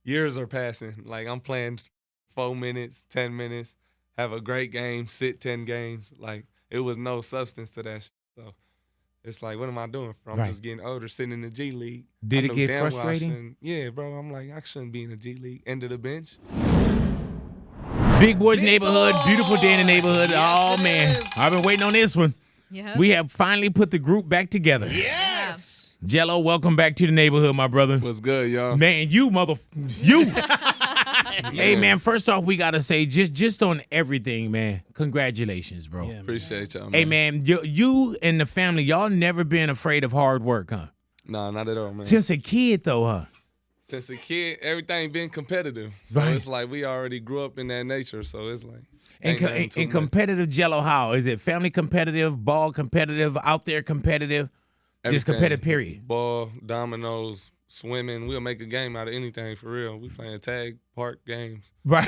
years are passing. Like I'm playing 4 minutes, 10 minutes, have a great game, sit 10 games. Like it was no substance to that shit. So it's like, what am I doing? I'm Right. just getting older, sitting in the G League. Did I it knew get damn well I frustrating? shouldn't- Yeah, bro. I'm like, I shouldn't be in the G League. End of the bench. Big Boy's Big neighborhood, Boy! beautiful day in the neighborhood. Yes, Oh it man, is. I've been waiting on this one. Yeah. We have finally put the group back together. Yes. Jello, welcome back to the neighborhood, my brother. What's good, y'all? Man, you. Hey man, first off, we gotta say just on everything, man. Congratulations, bro. Yeah, man. Appreciate y'all, man. Hey man, you and the family, y'all never been afraid of hard work, huh? Nah, not at all, man. Since a kid, though, huh? Since a kid, everything been competitive. So Right. it's like we already grew up in that nature. So it's like And, ain't nothing too and much. competitive Jello, how is it? Family competitive, ball competitive, out there competitive, just Everything. competitive. Period. Ball, dominoes, swimming. We'll make a game out of anything for real. We playing tag park games. Right.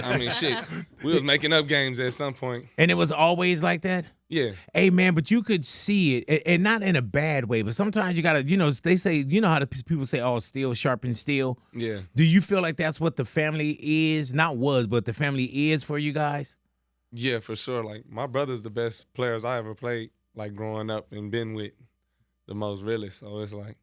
I mean, shit. We was making up games at some point. And it was always like that. Yeah. Hey man, but you could see it, and not in a bad way. But sometimes you gotta, they say, how the people say, "Oh, steel sharpens steel." Yeah. Do you feel like that's what the family is? Not was, but the family is for you guys. Yeah, for sure. Like my brother's the best players I ever played, like growing up and been with the most realest. So it's like,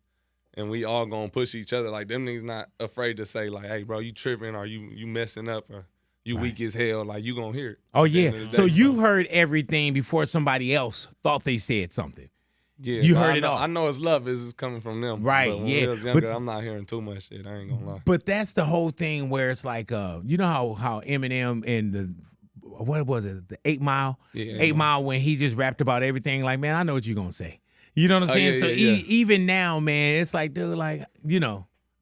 and we all gonna push each other. Like them niggas not afraid to say like, hey bro, you tripping or you messing up or you weak as hell. Like you gonna hear it. Oh at the yeah. end of the So day. you heard everything before somebody else thought they said something. Yeah, You but heard I it know, all. I know it's love is coming from them. Right, But when yeah, we was younger, but- I'm not hearing too much shit. I ain't gonna lie. But that's the whole thing where it's like, you know how Eminem and what was it, the 8 Mile? Yeah, 8 Mile, when he just rapped about everything, like, man, I know what you're gonna say. You know what I'm saying? yeah, So yeah, yeah. even now, man, it's like, dude, like,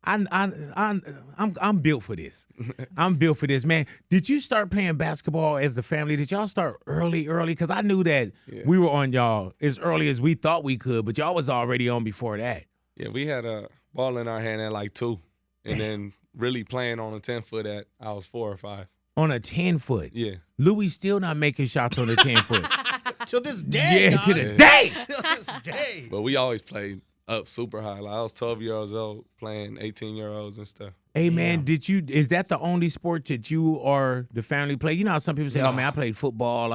I'm built for this. I'm built for this, man. Did you start playing basketball as the family? Did y'all start early? Because I knew that we were on y'all as early as we thought we could, but y'all was already on before that. Yeah, we had a ball in our hand at like 2, and then really playing on a 10-foot at I was 4 or 5. On a 10-foot. Yeah. Louis still not making shots on a 10-foot. To this day, Yeah, dog. to this day. To this day. But we always played up super high. Like I was 12 years old playing 18-year-olds and stuff. Hey man, is that the only sport that you or the family play? You know how some people say, "Oh man, I played football,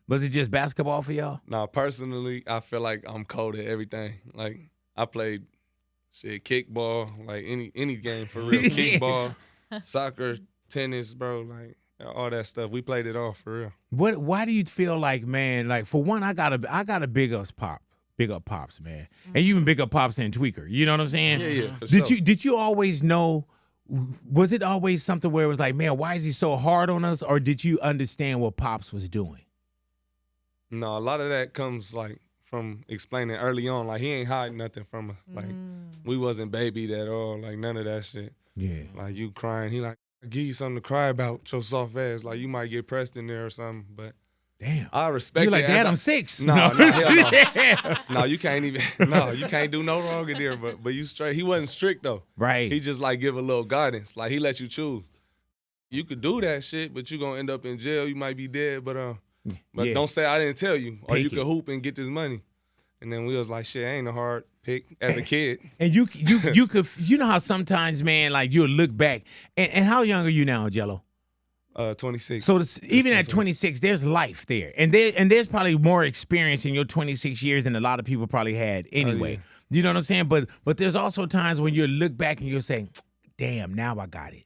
was it just basketball for y'all?" Now, personally, I feel like I'm cold at everything. Like I played kickball, like any game for real. Kickball, soccer, tennis, bro, like all that stuff. We played it all for real. Why do you feel like, man, like for one, I gotta big up Pops, man. And you even big up Pops and Tweaker. You know what I'm saying? Yeah, for sure. Did you always know, was it always something where it was like, man, why is he so hard on us? Or did you understand what Pops was doing? No, a lot of that comes like from explaining early on. Like he ain't hiding nothing from us. Like we wasn't babied at all. Like none of that shit. Yeah. Like you crying, he like, "I'll give you something to cry about, your soft ass. Like you might get pressed in there or something." But Damn. I respect You're it. like, as Dad, I- I'm 6. No, hell no. Yeah. No, you can't even. No, you can't do no wrong in there. But you straight. He wasn't strict though. Right. He just like give a little guidance. Like he let you choose. You could do that shit, but you gonna end up in jail. You might be dead. But Yeah. don't say I didn't tell you. Or Take you it. could hoop and get this money. And then we was like, shit, ain't a hard pick as a kid. And you could, you know how sometimes, man, like you'll look back. And how young are you now, Jello? 26. So even at 26, there's life there, and there's probably more experience in your 26 years than a lot of people probably had anyway. yeah. You know what I'm saying? But there's also times when you look back and you'll say, "Damn, now I got it.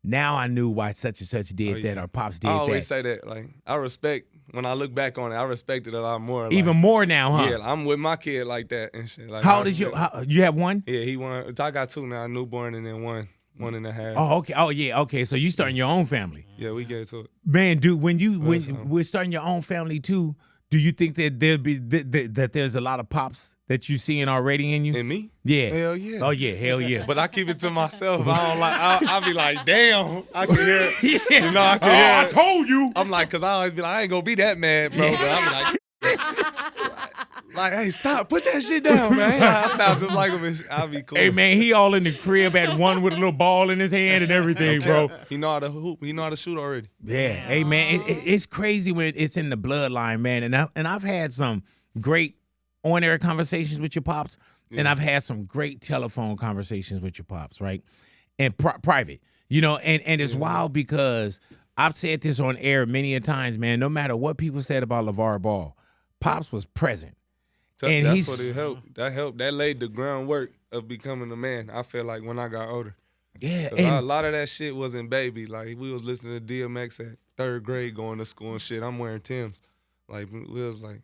Now I knew why such and such did that, or Pops did I that." always say that. Like I respect when I look back on it. I respect it a lot more. Like, Even more now, huh? Yeah, I'm with my kid like that and shit. Like, How I old is you? respect- You have one? Yeah, he won. I got 2 now, a newborn and then 1.5. Oh, okay. Oh, yeah. Okay. So you starting your own family, Yeah, we get to it. man, dude. When Awesome. we're starting your own family too, do you think that that there's a lot of Pops that you seeing already in you? And me? Yeah. Hell yeah. Oh yeah. Hell yeah. But I keep it to myself. I don't like. I'll be like, damn. I can hear. Yeah. You know, I can Oh, hear. I told you. I'm like, cause I always be like, I ain't gonna be that mad, bro. But I'm like, hey, stop, put that shit down, man. I sound just like him. I'll be cool. Hey man, he all in the crib at one with a little ball in his hand and everything, bro. He know how to hoop. He know how to shoot already. Yeah. Hey man, it's crazy when it's in the bloodline, man. And I've had some great on-air conversations with your Pops, and I've had some great telephone conversations with your Pops, right? and private, you know, and it's wild because I've said this on air many a times, man. No matter what people said about LeVar Ball, Pops was present. And that's what it helped. That helped. That laid the groundwork of becoming a man. I feel like when I got older. Yeah, a lot of that shit wasn't baby. Like we was listening to DMX at 3rd grade, going to school and shit. I'm wearing Timbs. Like we was like,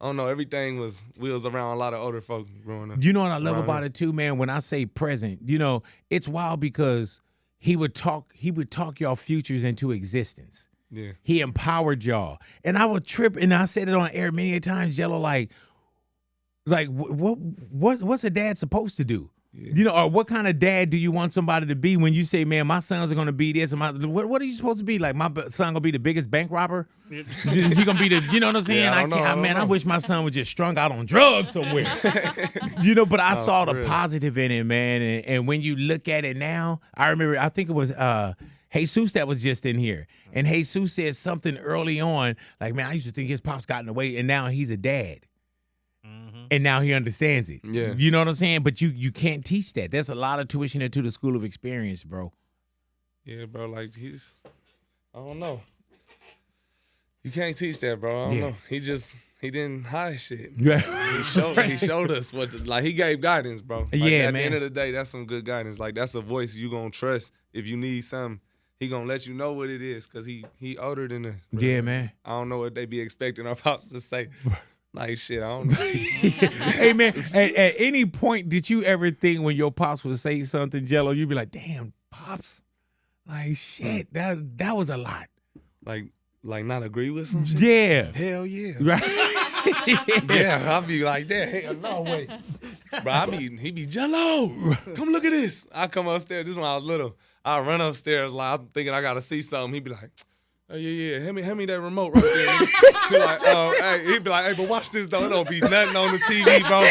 I don't know. Everything was we was around a lot of older folks growing up. You know what I love about it too, man? When I say present, you know, it's wild because he would talk y'all futures into existence. Yeah, he empowered y'all, and I would trip, and I said it on air many times, GELO, like what's a dad supposed to do? Yeah. You know, or what kind of dad do you want somebody to be when you say, man, my sons are going to be this, and what are you supposed to be? Like, my son going to be the biggest bank robber? Is he going to be the, you know what I'm saying? Yeah, I wish my son was just strung out on drugs somewhere. You know, but I saw the positive in it, man, and when you look at it now, I remember, I think it was Jesus that was just in here, and Jesus said something early on, like, man, I used to think his pops got in the way, and now he's a dad. And now he understands it. Yeah. You know what I'm saying? But you can't teach that. There's a lot of tuition into the school of experience, bro. Yeah, bro. Like I don't know. You can't teach that, bro. I don't know. He didn't hide shit. Yeah. He showed us what he gave guidance, bro. Like, at the end of the day, that's some good guidance. Like that's a voice you gonna trust if you need something. He gonna let you know what it is because he older than us. Bro. Yeah, man. I don't know what they be expecting our pops to say. Like shit, I don't know. Hey man, at any point did you ever think when your pops would say something, GELO, you'd be like, damn, pops, like shit, that was a lot. Like not agree with some shit? Yeah. Hell yeah. Right. Yeah, I'll be like that. Hell no way. Bro, he be GELO. Come look at this. I come upstairs. This is when I was little. I run upstairs like I'm thinking I gotta see something. He be like, oh yeah, hand me that remote right there. He like, he be like, hey, but watch this though. It don't be nothing on the TV, bro.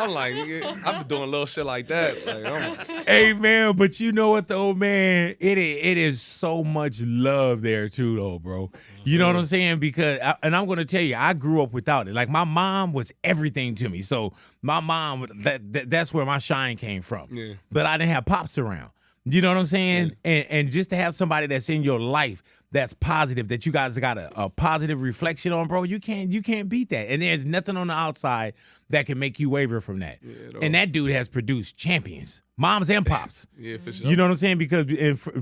I'm like, nigga, I'm doing little shit like that. Like, hey man, but you know what though, man? It is so much love there too, though, bro. You know what I'm saying? Because, and I'm gonna tell you, I grew up without it. Like my mom was everything to me. So my mom, that's where my shine came from. Yeah. But I didn't have pops around. You know what I'm saying? Yeah. And just to have somebody that's in your life that's positive, that you guys got a positive reflection on, bro, you can't beat that. And there's nothing on the outside that can make you waver from that. Yeah, and that dude has produced champions, moms and pops. Yeah, for sure. You know what I'm saying? Because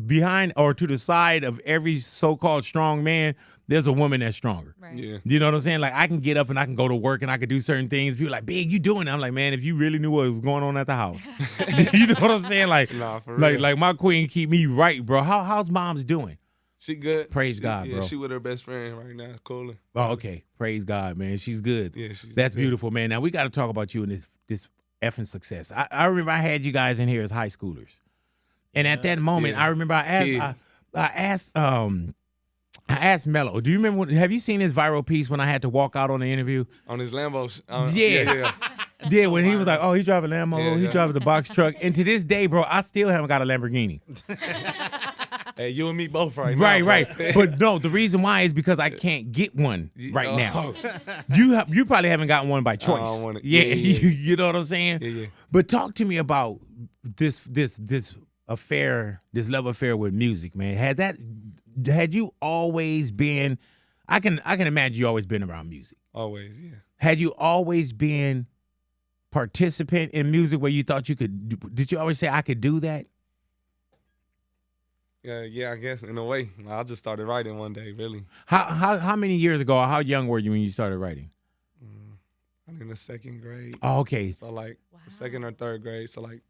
behind or to the side of every so-called strong man, there's a woman that's stronger. Right. Yeah. You know what I'm saying? Like I can get up and I can go to work and I can do certain things. People are like, Big, you doing it? I'm like, man, if you really knew what was going on at the house. You know what I'm saying? Like, nah, for real. like my queen keep me right, bro. How's mom's doing? She good. Praise God, bro. She with her best friend right now, cooling. Oh, okay. Praise God, man. She's good. Yeah, that's good. Beautiful, man. Now we got to talk about you and this effing success. I remember I had you guys in here as high schoolers, and at that moment, I remember I asked Mello. Do you remember? Have you seen his viral piece when I had to walk out on the interview on his Lambo? Yeah. Yeah, when he was like, "Oh, he drive a Lambo, he drive the box truck," and to this day, bro, I still haven't got a Lamborghini. Hey, you and me both now. Right. But no, the reason why is because I can't get one right now. You probably haven't gotten one by choice. I don't want it. Yeah. You know what I'm saying? Yeah. But talk to me about this affair, this love affair with music, man. Had you always been? I can imagine you always been around music. Always, yeah. Had you always been participant in music where you thought you could? Did you always say I could do that? Yeah, I guess in a way. I just started writing one day, really. How many years ago? Or how young were you when you started writing? I'm in the 2nd grade. Oh, okay. So like the 2nd or 3rd grade. So like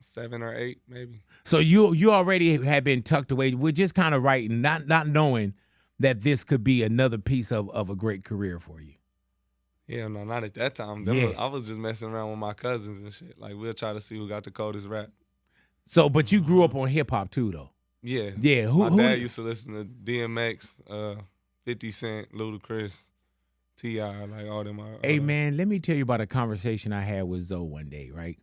7 or 8, maybe. So you already had been tucked away. We're just kind of writing, not knowing that this could be another piece of a great career for you. Yeah, no, not at that time. I was just messing around with my cousins and shit. Like we'll try to see who got the coldest rap. So, but you grew up on hip hop too, though. Yeah. Yeah. My dad used to listen to DMX, 50 Cent, Ludacris, T.I., like all them. Hey, man, let me tell you about a conversation I had with Zoe one day, right?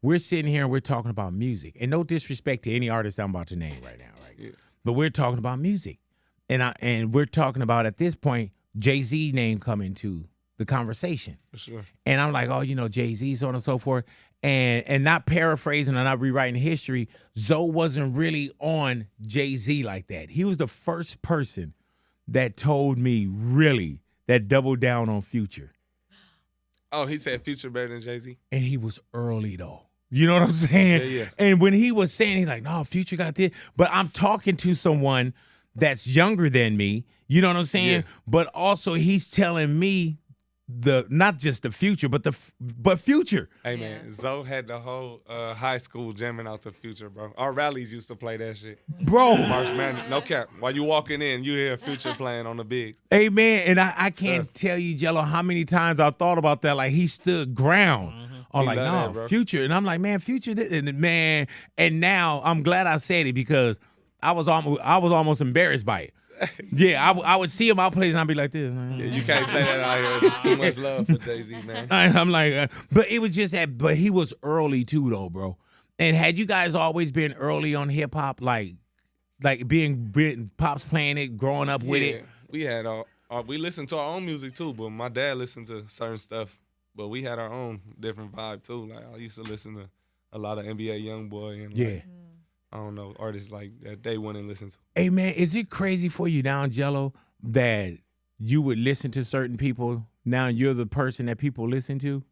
We're sitting here and we're talking about music. And no disrespect to any artist I'm about to name right now, right? Yeah. But we're talking about music. And we're talking about, at this point, Jay-Z name coming to the conversation. For sure. And I'm like, oh, Jay-Z, so on and so forth. and not paraphrasing or not rewriting history, Zoe wasn't really on Jay-Z like that. He was the first person that told me really that doubled down on Future. Oh, he said Future better than Jay-Z? And he was early though. You know what I'm saying? Yeah. And when he was saying, he's like, no, Future got this. But I'm talking to someone that's younger than me. You know what I'm saying? Yeah. But also he's telling me not just the Future, but Future. Hey, man, Zoe had the whole high school jamming out to Future, bro. Our rallies used to play that shit. Bro. March Madness, no cap. While you walking in, you hear Future playing on the big. Hey, man, and I can't tell you, Jello, how many times I thought about that. Like, he stood ground. I'm like, no, that, Future. And I'm like, man, Future. And now I'm glad I said it because I was almost embarrassed by it. Yeah, I would see him out plays and I'd be like this. Yeah, you can't say that out here. There's too much love for Jay-Z, man. I'm like, but it was just that. But he was early too, though, bro. And had you guys always been early on hip hop, like being pops playing it, growing up with it? We had we listened to our own music too, but my dad listened to certain stuff. But we had our own different vibe too. Like I used to listen to a lot of NBA YoungBoy and like, I don't know, artists like that they wouldn't listen to. Hey, man, is it crazy for you now, Jello, that you would listen to certain people, now you're the person that people listen to?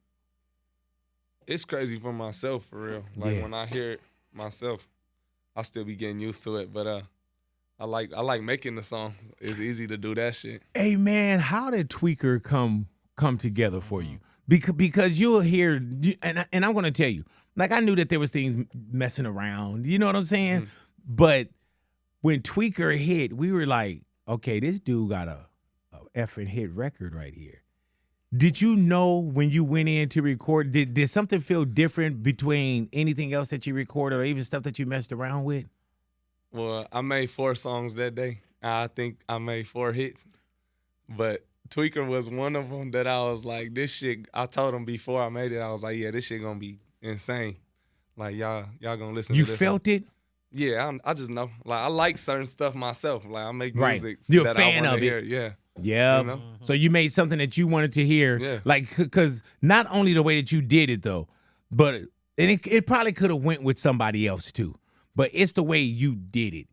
It's crazy for myself, for real. Like, when I hear it myself, I still be getting used to it. But I like making the song. It's easy to do that shit. Hey, man, how did Tweaker come together for you? Because you'll hear, and I'm going to tell you, like, I knew that there was things messing around. You know what I'm saying? Mm-hmm. But when Tweaker hit, we were like, okay, this dude got a effing hit record right here. Did you know when you went in to record, did something feel different between anything else that you recorded or even stuff that you messed around with? Well, I made 4 songs that day. I think I made 4 hits. But Tweaker was one of them that I was like, this shit, I told him before I made it, I was like, yeah, this shit gonna be insane. Like, y'all gonna listen to this. You felt it? Yeah, I just know. Like, I like certain stuff myself. Like, I make music You're that a fan I of it. hear. Yeah. Yeah. You know? So you made something that you wanted to hear. Yeah. Like, because not only the way that you did it, though, but it probably could have went with somebody else, too. But it's the way you did it.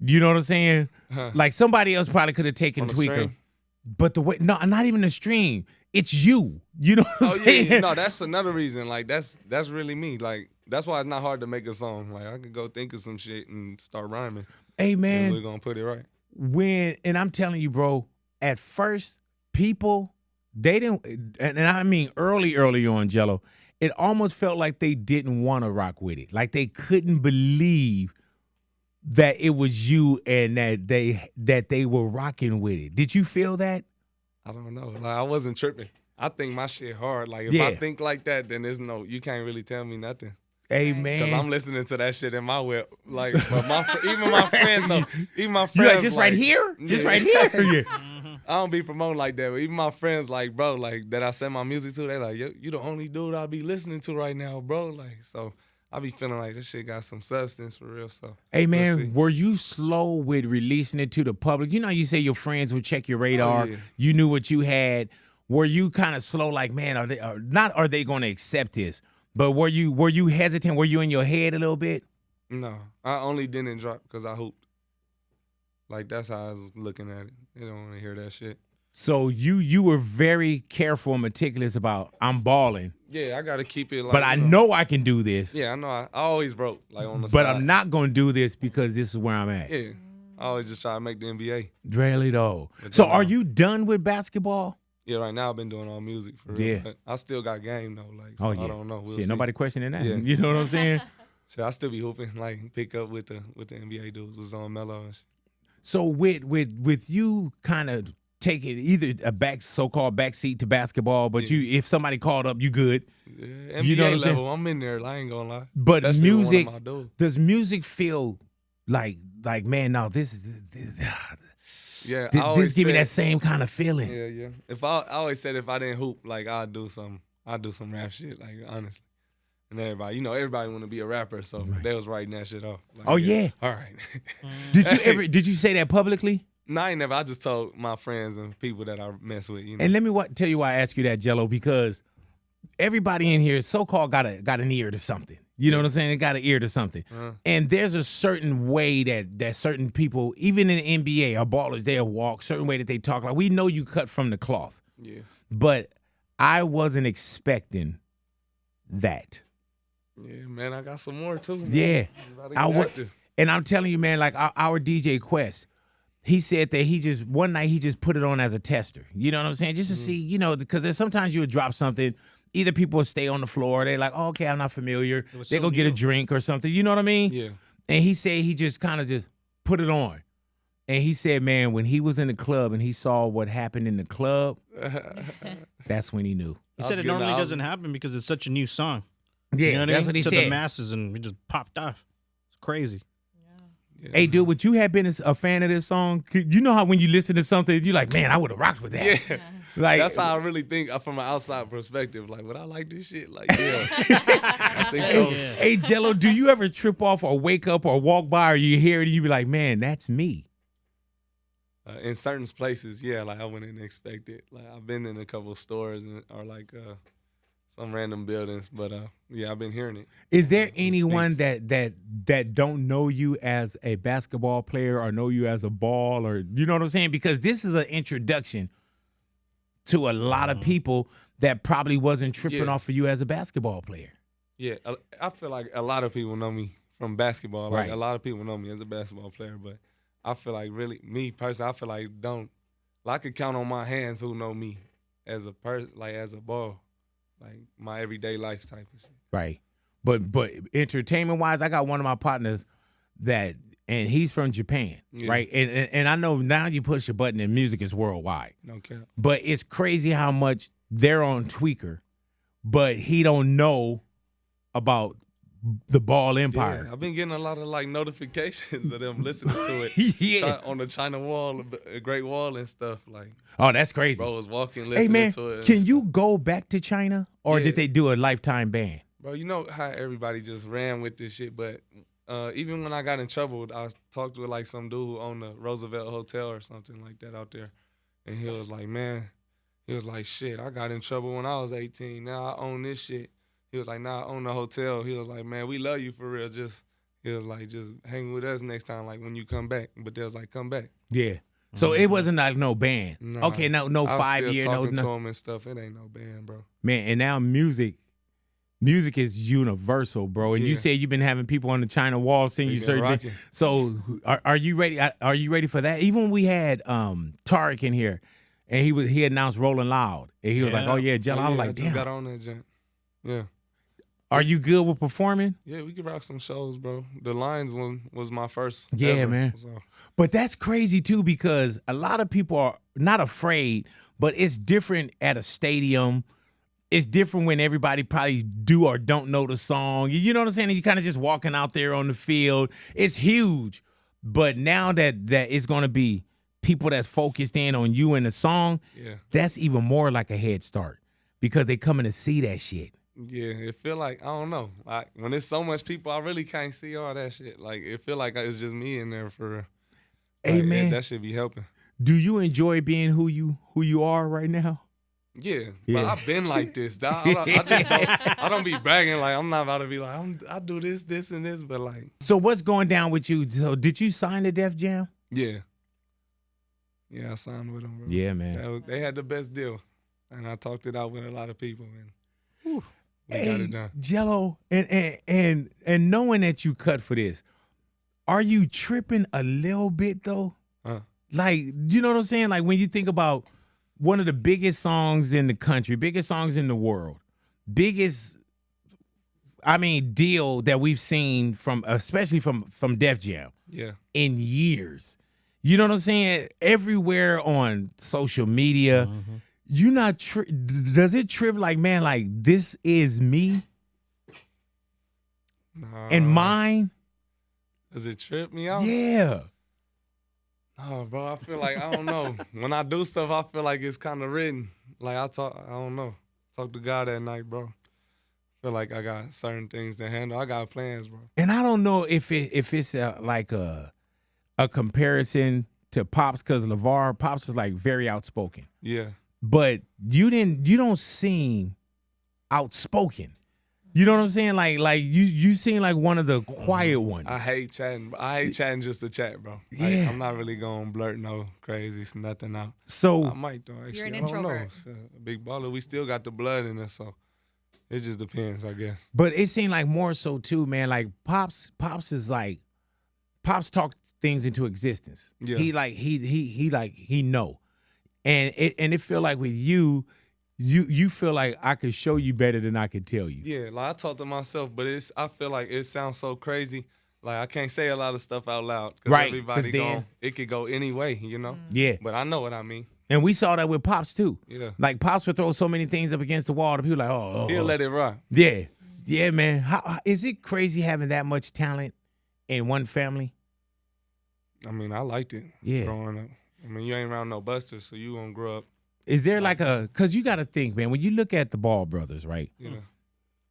You know what I'm saying? Like, somebody else probably could have taken Tweaker. Stream. But the way, no, not even the stream. It's you. You know what I'm saying? Yeah. No, that's another reason. Like, that's really me. Like, that's why it's not hard to make a song. Like, I could go think of some shit and start rhyming. Hey, man. And we're going to put it right. And I'm telling you, bro, at first, people, they didn't, and I mean early on, Jello, it almost felt like they didn't want to rock with it. Like they couldn't believe that it was you and that they were rocking with it. Did you feel that? I don't know. Like, I wasn't tripping. I think my shit hard. Like, if I think like that, then you can't really tell me nothing. Hey, man. Because I'm listening to that shit in my whip. Like, but even my friends, though. Even my friends. You like, this right here? Yeah. This right here? Yeah. I don't be promoting like that. But even my friends, like, bro, like, that I send my music to, they like, you the only dude I be listening to right now, bro. Like, so I be feeling like this shit got some substance for real. So, hey, man, were you slow with releasing it to the public? You know, you say your friends would check your radar. Oh, yeah. You knew what you had. Were you kind of slow, like, man, are they going to accept this? But were you hesitant? Were you in your head a little bit? No, I only didn't drop because I hooped. Like, that's how I was looking at it. They don't want to hear that shit. So you were very careful and meticulous about, I'm balling. Yeah, I got to keep it like. But I know I can do this. Yeah, I know. I always wrote like on the side. But I'm not going to do this because this is where I'm at. Yeah, I always just try to make the NBA. Really though. So are you done with basketball? Yeah, right now I've been doing all music for real. Yeah. But I still got game though. Like, so I don't know. We'll see. Nobody questioning that. Yeah. You know what I'm saying? So I still be hooping, like pick up with the NBA dudes, was on Melo and shit. So with you kind of taking either a so-called backseat to basketball, but if somebody called up, you good. Yeah, NBA you know what level, I'm in there. I ain't gonna lie. But music, does music feel like man? No, this yeah, this give me that same kind of feeling. Yeah. If I always said if I didn't hoop, like I'd do some rap shit, like honestly. And everybody want to be a rapper, so they was writing that shit off. Like, oh yeah. All right. Did you say that publicly? No, I ain't never. I just told my friends and people that I mess with. You know? And let me tell you why I ask you that, Jello, because everybody in here so-called got an ear to something. You know what I'm saying? They got an ear to something. And there's a certain way that certain people, even in the NBA, our ballers, they'll walk, certain way that they talk. Like, we know you cut from the cloth. Yeah. But I wasn't expecting that. Yeah, man, I got some more too. Man. Yeah. Active. And I'm telling you, man, like our DJ Quest, he said that one night he just put it on as a tester. You know what I'm saying? Just to see, you know, because there's sometimes you would drop something. Either people will stay on the floor. They're like, oh, okay, I'm not familiar. They go get a drink or something. You know what I mean? Yeah. And he said he just kind of just put it on. And he said, man, when he was in the club and he saw what happened in the club, that's when he knew. He said it normally doesn't happen because it's such a new song. Yeah, you know that's what he to said. the masses, and we just popped off. It's crazy. Yeah, hey, dude, would you have been a fan of this song? You know how when you listen to something, you're like, man, I would have rocked with that. Yeah. Like, that's how I really think from an outside perspective. Like, would I like this shit? Like, yeah. I think so. Hey, Jello, do you ever trip off or wake up or walk by or you hear it and you be like, man, that's me? In certain places, yeah, like I wouldn't expect it. Like, I've been in a couple of stores or like some random buildings, but yeah, I've been hearing it. Is there anyone that don't know you as a basketball player or know you as a ball, or you know what I'm saying? Because this is an introduction to a lot of people that probably wasn't tripping off of you as a basketball player. Yeah, I feel like a lot of people know me from basketball. Like, right. A lot of people know me as a basketball player, but I feel like really, me personally, I feel like I could count on my hands who know me as a person, like as a ball, like my everyday life type of shit. Right. But entertainment wise, I got one of my partners and he's from Japan, right? And I know now you push a button and music is worldwide. No cap. But it's crazy how much they're on Tweaker, but he don't know about the ball empire. Yeah, I've been getting a lot of like notifications of them listening to it on the China wall, a Great Wall and stuff. Like, oh, that's crazy. Bro was walking listening hey, man, to it. Can you go back to China or did they do a lifetime ban? Bro, you know how everybody just ran with this shit, but even when I got in trouble, I talked with like some dude who owned the Roosevelt Hotel or something like that out there. And he was like, man, shit, I got in trouble when I was 18. Now I own this shit. He was like, nah, I own the hotel. He was like, man, we love you for real. He was like, just hang with us next time, like when you come back. But they was like, come back. Yeah. So it wasn't like no ban. Nah, okay, no 5 year, talking to him and stuff. It ain't no ban, bro. Man, and now music is universal, bro. And you said you've been having people on the China wall sing you certain things. So are you ready? Are you ready for that? Even when we had Tariq in here, and he announced Rolling Loud, and he was like, "Oh yeah, Jello." I was like, I "Damn." just got on that jump. Yeah. Are you good with performing? Yeah, we could rock some shows, bro. The Lions one was my first. Yeah, ever, man. So. But that's crazy too, because a lot of people are not afraid, but it's different at a stadium. It's different when everybody probably do or don't know the song. You know what I'm saying? You kind of just walking out there on the field. It's huge. But now that it's going to be people that's focused in on you and the song, that's even more like a head start because they coming to see that shit. Yeah, it feel like, I don't know. Like, when there's so much people, I really can't see all that shit. Like, it feel like it's just me in there for real. Hey, like, man. That should be helping. Do you enjoy being who you are right now? Yeah, but I've been like this. I don't be bragging like I'm not about to be like I do this, and this, but like. So what's going down with you? So did you sign the Def Jam? Yeah. Yeah, I signed with them, bro. Yeah, man. They had the best deal, and I talked it out with a lot of people, man. We got it done. Jello, and knowing that you cut for this, are you tripping a little bit though? Like, you know what I'm saying? Like when you think about one of the biggest songs in the country, biggest songs in the world, biggest, deal that we've seen especially from Def Jam. Yeah. In years. You know what I'm saying? Everywhere on social media. Mm-hmm. You not does it trip like, man, like this is me and mine? Does it trip me out? Yeah. Oh, bro, I feel like, I don't know. When I do stuff, I feel like it's kind of written. Like I don't know. Talk to God at night, bro. Feel like I got certain things to handle. I got plans, bro. And I don't know if it's like a comparison to Pops, because LeVar, Pops is like very outspoken. Yeah. But you don't seem outspoken. You know what I'm saying? Like you seem like one of the quiet ones. I hate chatting. I hate chatting just to chat, bro. Like, Yeah. I'm not really gonna blurt no crazy nothing out. So I might though. Actually, You're an I don't know. introvert. It's a big baller. We still got the blood in us, so it just depends, I guess. but it seemed like more so too, man. Like Pops is like Pops talk things into existence. Yeah. He know. And it feel like with you feel like I could show you better than I could tell you. Yeah, like I talk to myself, but I feel like it sounds so crazy. Like I can't say a lot of stuff out loud. Right, Everybody 'cause then- it could go any way, you know? Yeah. But I know what I mean. And we saw that with Pops too. Yeah. Like Pops would throw so many things up against the wall that people like, He'll let it rock. Yeah. Yeah, man. How is it crazy having that much talent in one family? I mean, I liked it growing up. I mean, you ain't around no busters, so you gonna grow up. Is there like because you got to think, man, when you look at the Ball brothers, right? Yeah.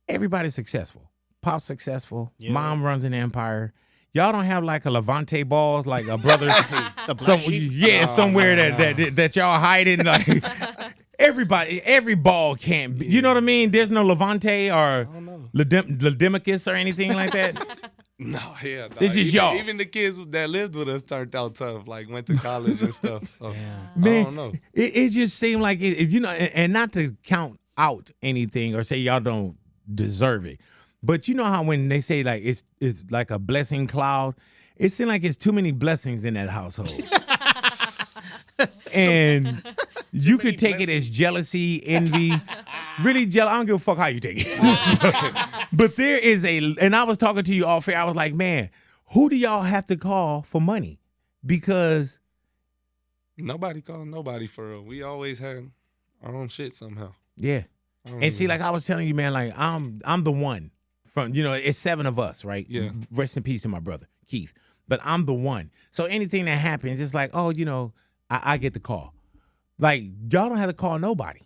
Everybody's successful. Pop's successful. Yeah. Mom runs an empire. Y'all don't have like a Levante Balls, like a brother, The black sheep? somewhere that y'all hiding. Like every ball can't be. You know what I mean? There's no Levante or don't know. Ladimicus or anything like that. No, yeah. No. This is even, y'all. Even the kids that lived with us turned out tough, like went to college and stuff. So Man, I don't know. it just seemed like you know, and not to count out anything or say y'all don't deserve it, but you know how when they say like it's like a blessing cloud, it seemed like it's too many blessings in that household, and you could take it as jealousy, envy, really jealous. I don't give a fuck how you take it, but there is and I was talking to you off air. I was like, man, who do y'all have to call for money? Because Nobody called nobody for real. We always had our own shit somehow. yeah. And see, like I was telling you, man, like I'm the one from, you know, it's 7 of us, right? Yeah. Rest in peace to my brother, Keith. But I'm the one. So anything that happens, it's like, oh, you know, I get the call. Like, y'all don't have to call nobody.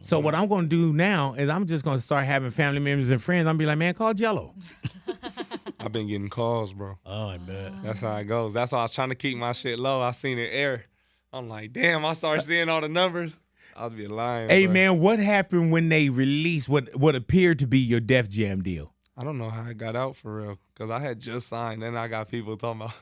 So what I'm going to do now is I'm just going to start having family members and friends. I'm going to be like, man, call GELO. I've been getting calls, bro. Oh, I bet. That's how it goes. That's why I was trying to keep my shit low. I seen it air. I'm like, damn, I started seeing all the numbers. I'll be lying. Hey, bro. man, what happened when they released what appeared to be your Def Jam deal? I don't know how it got out for real. Because I had just signed. Then I got people talking about,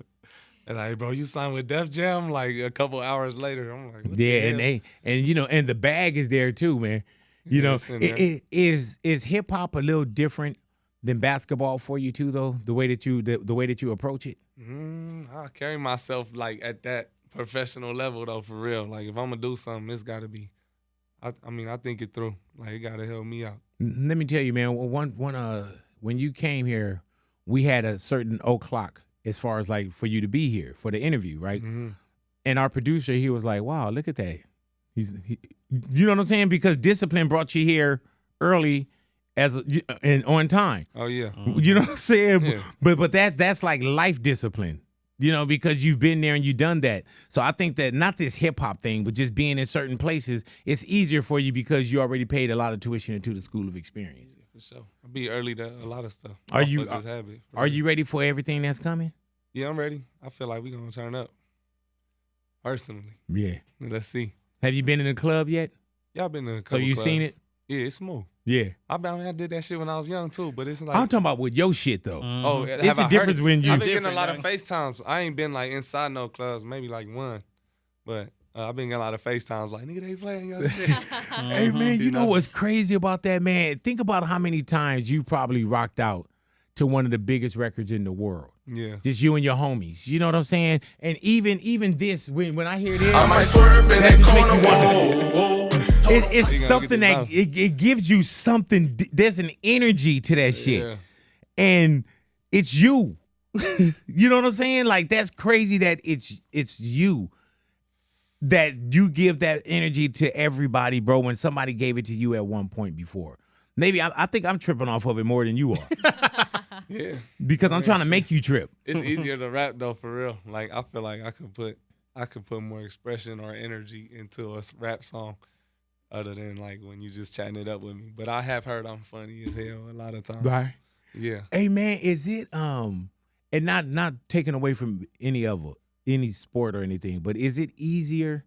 and like, bro, you signed with Def Jam like a couple hours later. I'm like, what the Yeah, hell? and you know, and the bag is there too, man. You know, it's in there. is hip hop a little different than basketball for you too, though? The way that you approach it. I carry myself like at that professional level though, for real. Like if I'm gonna do something, it's gotta be. I mean, I think it through. Like it gotta help me out. Let me tell you, man. When you came here, we had a certain o'clock as far as like for you to be here for the interview, right? Mm-hmm. And our producer, he was like, "Wow, look at that." You know what I'm saying? Because discipline brought you here early and on time. Oh yeah. You know what I'm saying? Yeah. But that's like life discipline, you know, because you've been there and you've done that. So I think that not this hip hop thing, but just being in certain places, it's easier for you because you already paid a lot of tuition into the School of Experience. For sure. I'll be early to a lot of stuff. Are Off you- of just habit, for Are real. you ready for everything that's coming? Yeah, I'm ready. I feel like we're gonna turn up. Personally. Yeah. Let's see. Have you been in the club yet? Y'all been in a So couple you clubs. seen it? Yeah, it's smooth. Yeah. I did that shit when I was young too, but it's like I'm talking about with your shit though. oh, It's have a I heard difference it? when you- I've been getting a Different, lot of dog. FaceTimes. I ain't been like inside no clubs, maybe like one, but I've been getting a lot of FaceTimes. Like nigga, they playing your shit. Hey man, you know what's crazy about that, man? Think about how many times you probably rocked out to one of the biggest records in the world. Yeah. Just you and your homies. You know what I'm saying? And even this, when I hear this, I might swerve in that that just make corner. you wonder. Whoa, whoa. It's You gonna something get that this it gives you something. There's an energy to that shit, Yeah. and it's you. You know what I'm saying? Like that's crazy that it's you. That you give that energy to everybody, bro. When somebody gave it to you at one point before, maybe I think I'm tripping off of it more than you are Yeah. because I'm trying to make you trip. It's easier to rap though, for real. Like I feel like I could put more expression or energy into a rap song, other than like when you just chatting it up with me. But I have heard I'm funny as hell a lot of times. Right. Yeah. Hey man, is it and not taking away from any sport or anything, but is it easier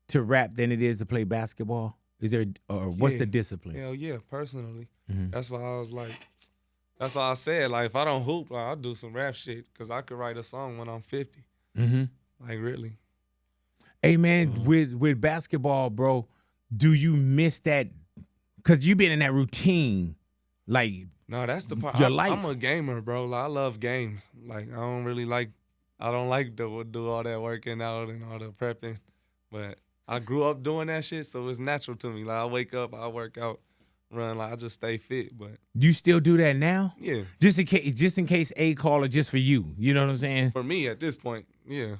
to rap than it is to play basketball? Is there, or what's Yeah. the discipline? Hell yeah, personally. Mhm. That's why I was like, that's why I said, like, if I don't hoop, like, I'll do some rap shit because I could write a song when I'm 50. Mm-hmm. Like, really. Hey man, with basketball, bro, do you miss that? Because you've been in that routine, like No, that's the part. your I'm life. a gamer, bro. Like, I love games. Like, I don't like to do all that working out and all the prepping. But I grew up doing that shit, so it's natural to me. Like, I wake up, I work out, run. Like, I just stay fit. But Do you still do that now? yeah, Just in case a caller just for you. You know what I'm saying? for me at this point, yeah.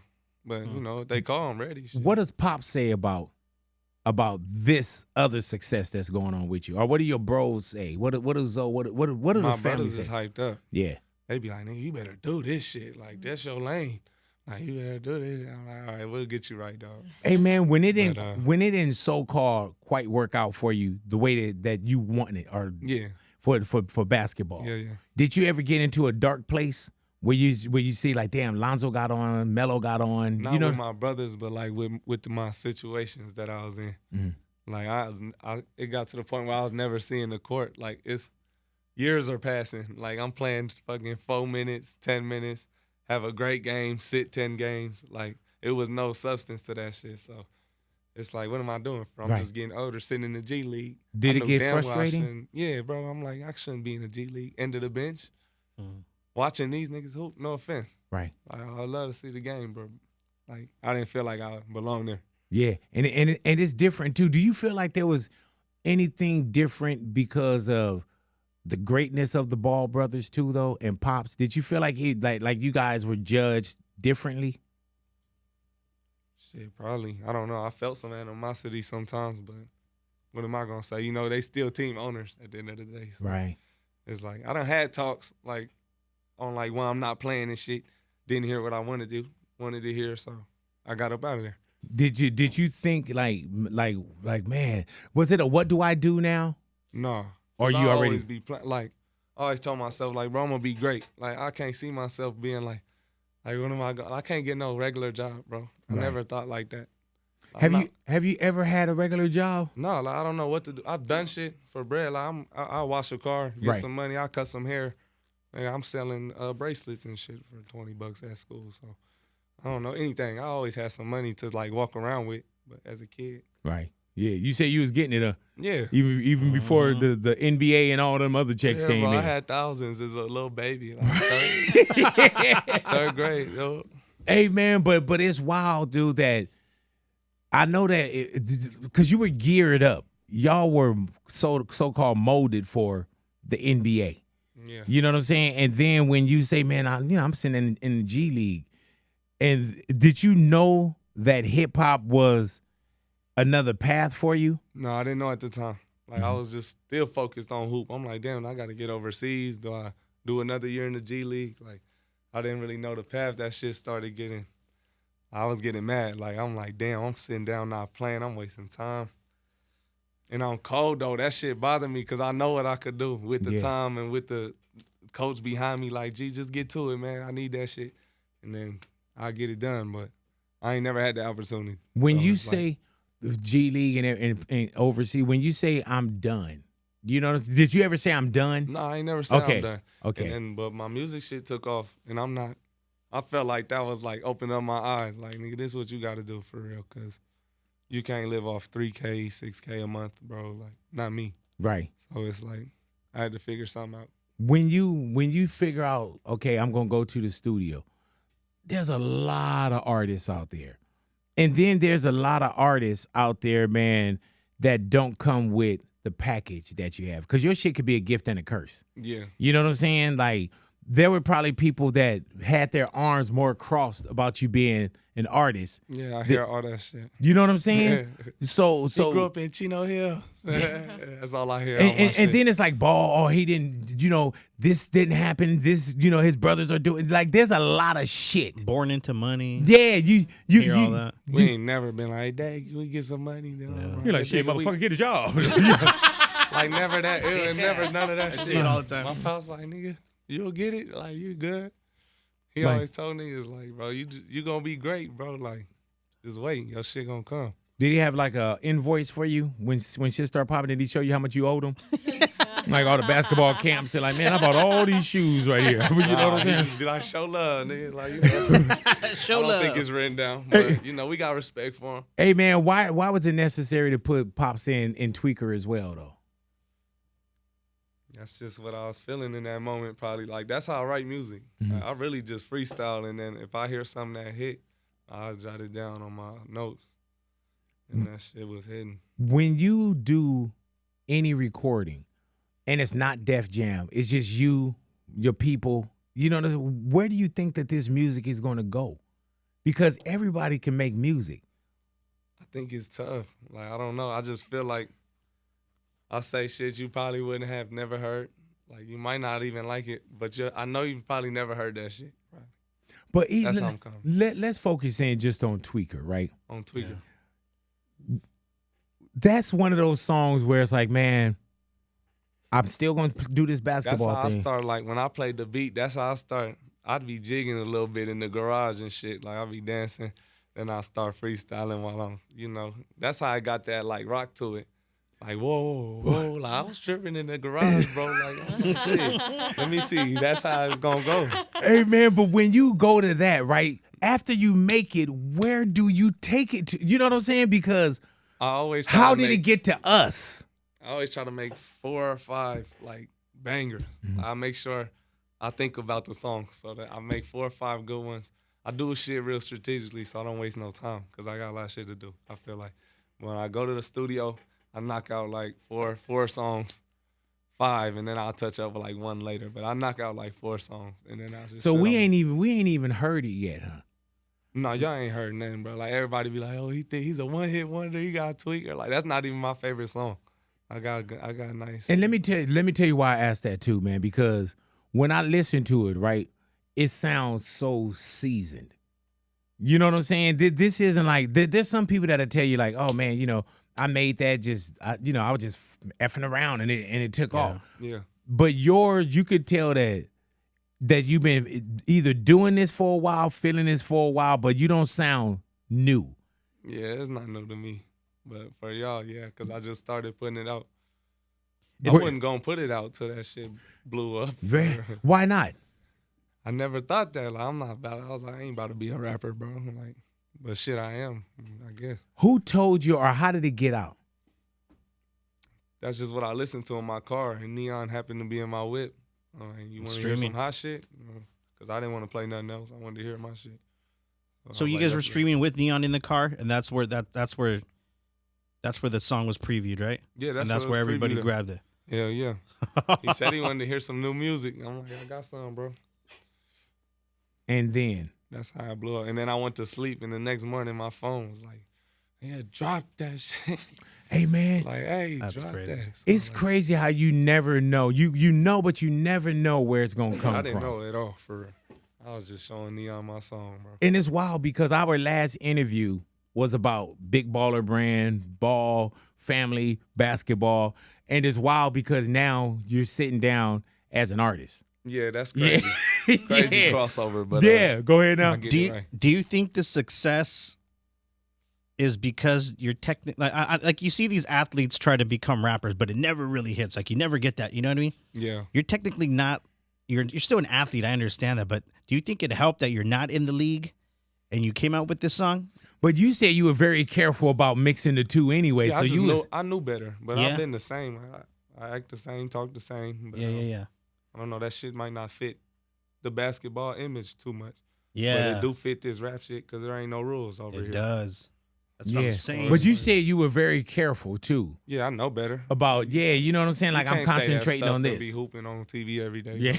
But you know, if they call, I'm ready. Shit. What does Pop say about this other success that's going on with you, or what do your bros say? What do My the family brothers say? is hyped up. Yeah. They be like, nigga, you better do this shit. Like, that's your lane. Like, you better do this. I'm like, all right, we'll get you right, dog. Hey man, when it didn't But, when it didn't so-called quite work out for you the way that you wanted it, or Yeah, for basketball, yeah. did you ever get into a dark place where you see like, damn, Lonzo got on, Melo got on, Not you know? with my brothers, but like with my situations that I was in. Mhm. Like it got to the point where I was never seeing the court. Like it's years are passing. Like I'm playing fucking 4 minutes, 10 minutes, have a great game, sit 10 games. Like it was no substance to that shit. So it's like, what am I doing? I'm Right. just getting older, sitting in the G League. Did I it knew get damn well I frustrating? shouldn't- Yeah, bro. I'm like, I shouldn't be in the G League. End of the bench. Watching these niggas hoop, no offense. Right. Like, I love to see the game, bro. Like, I didn't feel like I belonged there. Yeah, and it's different too. Do you feel like there was anything different because of the greatness of the Ball brothers too, though, and Pops? Did you feel like like you guys were judged differently? Shit, probably. I don't know. I felt some animosity sometimes, but what am I gonna say? You know, they still team owners at the end of the day. So Right. it's like I done had talks like on like when I'm not playing and shit. Didn't hear what I wanted to hear, so I got up out of there. Did you think like man, was it a what do I do now? No. Or 'Cause you I already- always be like I always told myself like, bro, I'm gonna be great. Like I can't see myself being like what am I going? I can't get no regular job, bro. I Right. never thought like that. I'm Have you ever had a regular job? No, like, I don't know what to do. I've done shit for bread. Like I wash a car, get Right. some money, I cut some hair. Like, I'm selling bracelets and shit for $20 at school. So I don't know anything. I always had some money to like walk around with, but as a kid, Right. Yeah, you said you was getting it yeah. even before the NBA and all them other checks Yeah, came bro, in. I had thousands as a little baby, like third grade, yo. Hey man, but it's wild, dude. That I know that because you were geared up. Y'all were so called molded for the NBA. Yeah. You know what I'm saying? And then when you say, man, I'm sitting in the G League, and did you know that hip hop was another path for you? No, I didn't know at the time. Like I was just still focused on hoop. I'm like, damn, I got to get overseas. Do I do another year in the G League? Like I didn't really know the path. That shit started getting. I was getting mad. Like I'm like, damn, I'm sitting down not playing. I'm wasting time. And I'm cold though. That shit bothered me because I know what I could do with the time and with the coach behind me. Like, gee, just get to it, man. I need that shit, and then I'll get it done. But I ain't never had the opportunity. When So you it's say G League and overseas, when you say I'm done, you know, did you ever say I'm done? no, I ain't never said Okay. I'm done. Okay. And then, but my music shit took off, and I'm not. I felt like that was like opening up my eyes. Like, nigga, this is what you got to do for real, because you can't live off $3K, $6K a month, bro. Like, not me. Right. So it's like I had to figure something out. When you figure out, okay, I'm gonna go to the studio, there's a lot of artists out there. And then there's a lot of artists out there, man, that don't come with the package that you have. Because your shit could be a gift and a curse. Yeah. You know what I'm saying? Like, there were probably people that had their arms more crossed about you being an artist. Yeah, I hear all that shit. You know what I'm saying? So He grew up in Chino Hill. That's all I hear. and then it's like, ball, he didn't, this didn't happen. This, his brothers are doing, like, there's a lot of shit. Born into money. Yeah, you Hear all that. we ain't never been like, dang, can we get some money? You're like, shit, motherfucker, get a job. Like, never that. It was never none of that shit. see it all the time. My pops like, nigga, you'll get it. Like, you good. He Like- always told niggas, like, bro, you gonna be great, bro. Like, just wait. Your shit gonna come. Did he have like a invoice for you when shit started popping? Did he show you how much you owed him? Like all the basketball camps, and like, man, I bought all these shoes right here. You know what I'm saying? He just be like, show love, nigga. Like, you know, Show I don't love. think it's written down, but you know, we got respect for him. Hey man, why was it necessary to put Pops in Tweaker as well though? That's just what I was feeling in that moment. Probably like that's how I write music. Mm-hmm. Like, I really just freestyle, and then if I hear something that hit, I jot it down on my notes, and that shit was hidden. When you do any recording, and it's not Def Jam, it's just you, your people, you know, where do you think that this music is going to go? Because everybody can make music. I think it's tough. Like, I don't know. I just feel like I say shit you probably wouldn't have never heard. Like, you might not even like it, but I know you probably never heard that shit. Right? But That's how I'm coming. let's focus in just on Tweaker, right? On Tweaker. Yeah. That's one of those songs where it's like, man, I'm still going to do this basketball That's how thing. I start. Like, when I played the beat, that's how I start. I'd be jigging a little bit in the garage and shit. Like, I'd be dancing. Then I start freestyling while I'm, you know. That's how I got that, like, rock to it. Like, whoa, whoa. Like, I was tripping in the garage, bro. Like, oh, shit. Let me see. That's how it's going to go. Hey, man, but when you go to that, right, after you make it, where do you take it to? You know what I'm saying? Because I always how did it get to us? I always try to make 4 or 5 like bangers. Mm-hmm. I make sure I think about the song so that I make 4 or 5 good ones. I do shit real strategically so I don't waste no time because I got a lot of shit to do. I feel like when I go to the studio, I knock out like four songs, 5, and then I'll touch up with like 1 later. But I knock out like 4 songs and then I just. So we ain't even heard it yet, huh? No, y'all ain't heard nothing, bro. Like everybody be like, oh, he think he's a one-hit wonder. He got a tweaker. Like that's not even my favorite song. I got nice. And let me tell you why I asked that too, man. Because when I listen to it, right, it sounds so seasoned. You know what I'm saying? This isn't like there's some people that'll tell you like, oh man, you know, I made that I was just effing around and it took off. Yeah. But yours, you could tell that you've been either doing this for a while, feeling this for a while, but you don't sound new. Yeah, it's not new to me. But for y'all, yeah, because I just started putting it out. I It's- wasn't going to put it out till that shit blew up. Why not? I never thought that. Like, I'm not about it. I was like, I ain't about to be a rapper, bro. Like, but shit, I am, I guess. Who told you or how did it get out? That's just what I listened to in my car. And Neon happened to be in my whip. You want to hear some Streaming. hot shit? Because I didn't want to play nothing else. I wanted to hear my shit. So I was you like, guys were that's it. streaming with Neon in the car, and that's where the song was previewed, right? Yeah, And that's where everybody grabbed it. Hell yeah. He said he wanted to hear some new music. I'm like, I got some, bro. And then That's how I blew up. And then I went to sleep, and the next morning my phone was like, yeah, drop that shit. hey man, Like, hey, That's drop crazy. that. So it's like, crazy how you never know. You know, but you never know where it's gonna come I didn't from. know at all, for real. I was just showing Neon my song, bro. And it's wild because our last interview was about Big Baller Brand, ball, family, basketball. And it's wild because now you're sitting down as an artist. Yeah, that's Yeah. crazy. Crazy Yeah. crossover, but Yeah, go ahead now. I get Do it you, right. do you think the success is because you're like you see these athletes try to become rappers, but it never really hits. Like you never get that. You know what I mean? Yeah. You're technically not. You're still an athlete. I understand that, but do you think it helped that you're not in the league and you came out with this song? But you said you were very careful about mixing the two anyway. Yeah, So I knew better, but Yeah. I've been the same. I act the same, talk the same. But, Yeah. I don't know, that shit might not fit the basketball image too much. But Yeah, it do fit this rap shit because there ain't no rules over it here. does. That's what yeah. I'm saying. But you said you were very careful too Yeah, I know better. about you know what I'm saying? Like You I'm can't say that concentrating stuff on and be this. hooping on TV every day. Yeah.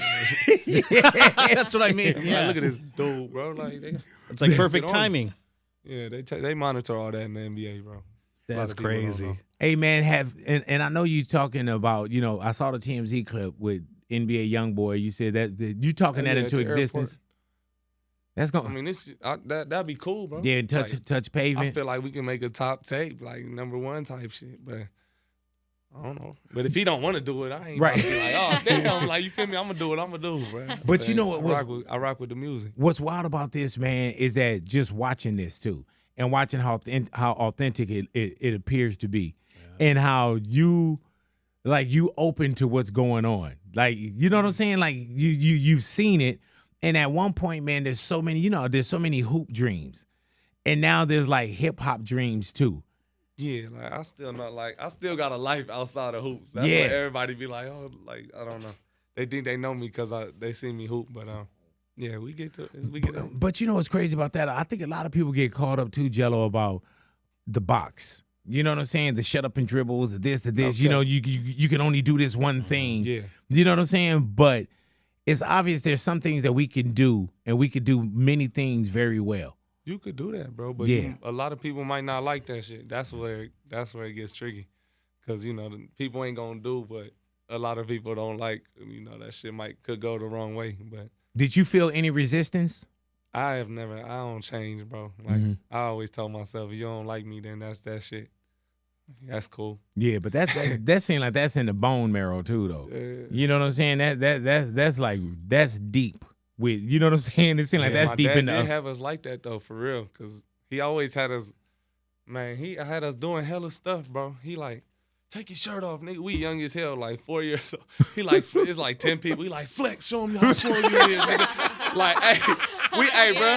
That's what I mean. Like, Yeah, look at this dude, bro. Like, it's like perfect Get on. timing. yeah, they monitor all that in the NBA, bro. A lot That's of people don't crazy. know. Hey man, and I know you talking about, you know, I saw the TMZ clip with NBA YoungBoy. You said that you talking that Yeah, into at the existence. That's I going mean, that'd be cool, bro. yeah, touch Like, I pavement. feel like we can make a top tape, like #1 type shit, but I don't know. But if he don't want to do it, I ain't Right. right. Be like, oh damn, like you feel me? I'm gonna do what I'm gonna do, bro. But you know what I rock with the music. What's wild about this, man, is that just watching this too, and watching how authentic it appears to be, and how you open to what's going on. Like, you know what I'm saying? Like you've seen it, and at one point, man, there's so many hoop dreams, and now there's like hip hop dreams too. Yeah, like I still got a life outside of hoops. That's Yeah. what everybody be like, oh, like I don't know. They think they know me because they see me hoop, but yeah, we get to. But you know what's crazy about that? I think a lot of people get caught up too, Jello, about the box. You know what I'm saying? The shut up and dribbles, the this. Okay. You know, you can only do this one thing. Yeah. You know what I'm saying? But it's obvious there's some things that we can do, and we could do many things very well. You could do that, bro. But a lot of people might not like that shit. That's where it gets tricky, because the people ain't gonna do what a lot of people don't like. That shit could go the wrong way. But did you feel any resistance? I don't change, bro. Like I always tell myself, if you don't like me, then that's that shit. That's cool. Yeah, but that seems like that's in the bone marrow too, though. You know what I'm saying? That's deep. With, you know what I'm saying? It seems like that's deep in the. My dad did have us like that though, for real, because he always had us. Man, he had us doing hella stuff, bro. He like, take your shirt off, nigga. We young as hell, like 4 years old. He like, it's like 10 people. He like, flex, show them how strong you is, nigga. Like, hey, bro,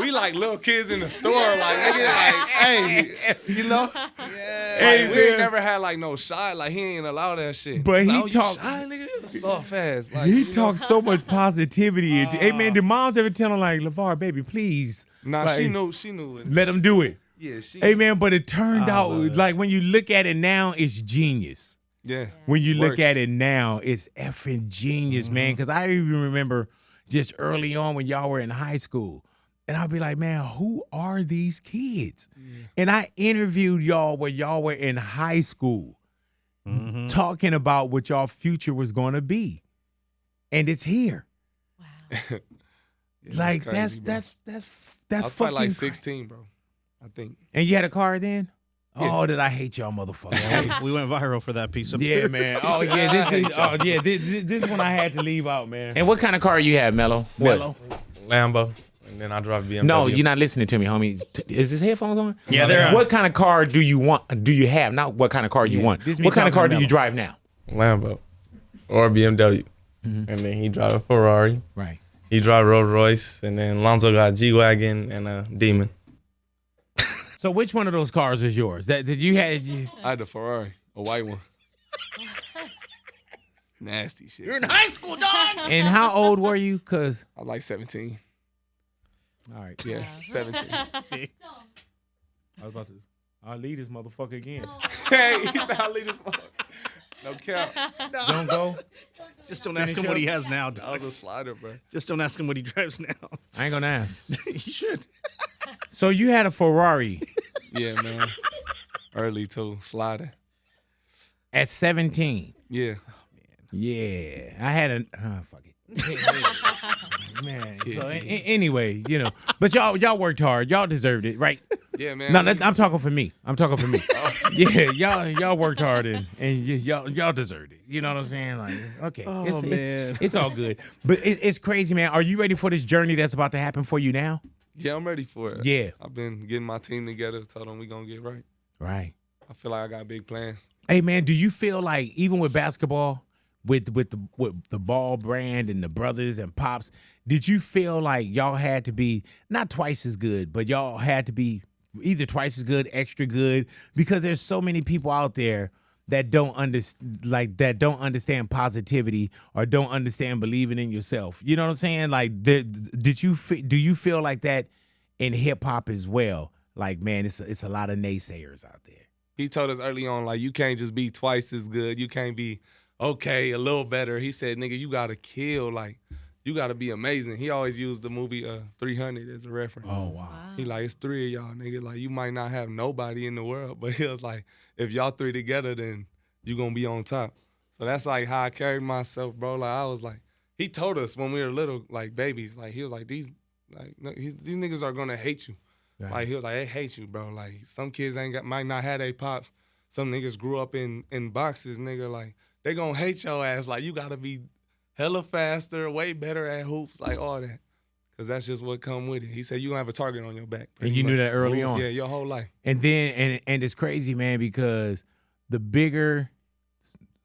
we like little kids in the store, like, nigga, like, hey, Hey, we ain't never had like no shot. Like, he ain't allowed that shit. But like, he talk shy, nigga, soft ass. Like, he talks so much positivity. Hey man, did moms ever tell him like, LeVar, baby, please? Nah, like, she knew it. Let him do it. Yeah, hey man, but it turned out like when you look at it now, it's genius. Yeah. When you look at it now, it's effing genius, man. Because I even remember just early on when y'all were in high school, and I'd be like, man, who are these kids? Yeah. And I interviewed y'all when y'all were in high school, talking about what y'all future was going to be, and it's here. Wow. Like crazy, that's I was fucking like 16, bro. I think. And you had a car then? Yeah. Oh, did I hate y'all motherfuckers. We went viral for that piece of yeah, man. Oh, yeah. This one I had to leave out, man. And what kind of car you have, Mello? Mello? Lambo. And then I drive BMW. No, you're not listening to me, homie. Is his headphones on? Yeah, they're on. What kind of car do you want? Do you have? Not what kind of car you want. What kind of car do you drive now? Lambo. Or BMW. And then he drive a Ferrari. Right. He drive Rolls Royce. And then Lonzo got a G-Wagon and a Demon. So which one of those cars is yours? I had a Ferrari, a white one. Nasty shit. You're in high school, dog. And how old were you? Cause I was like 17. All right. Yeah, 17. I'll lead this motherfucker again. Hey, he said I'll lead this motherfucker. No cap. No. Don't go. Just don't ask him what he has now, That dog. was a slider, bro. Just don't ask him what he drives now. I ain't gonna ask. You should. So you had a Ferrari. Yeah, man. Early too, slider. At 17. Yeah. Yeah. I had fuck it. Man. So, anyway, but y'all worked hard. Y'all deserved it, right? Yeah, man. No, I'm talking for me. Yeah, y'all worked hard and y'all deserved it. You know what I'm saying? Like, okay. Oh, man. It's all good. But it's crazy, man. Are you ready for this journey that's about to happen for you now? Yeah, I'm ready for it. Yeah. I've been getting my team together, told them we gonna get right. Right. I feel like I got big plans. Hey, man, do you feel like even with basketball, with the ball brand and the brothers and pops, did you feel like y'all had to be not twice as good, but y'all had to be either twice as good, extra good? Because there's so many people out there that don't understand positivity or don't understand believing in yourself. You know what I'm saying? Like, do you feel like that in hip hop as well? Like, man, it's a lot of naysayers out there. He told us early on, like, you can't just be twice as good. You can't be okay, a little better. He said, nigga, you gotta kill. Like, you gotta be amazing. He always used the movie 300 as a reference. Oh, wow. He like, it's three of y'all, nigga. Like, you might not have nobody in the world, but he was like, if y'all three together, then you gonna be on top. So that's like how I carried myself, bro. Like, I was like, he told us when we were little, like babies, like he was like, these niggas are gonna hate you. Right. Like, he was like, they hate you, bro. Like, some kids might not have their pops. Some niggas grew up in boxes, nigga. Like, they gonna hate your ass. Like, you gotta be hella faster, way better at hoops, like all that. Cause that's just what come with it. He said you gonna have a target on your back. And you knew that early on. Yeah, your whole life. And then and it's crazy, man, because the bigger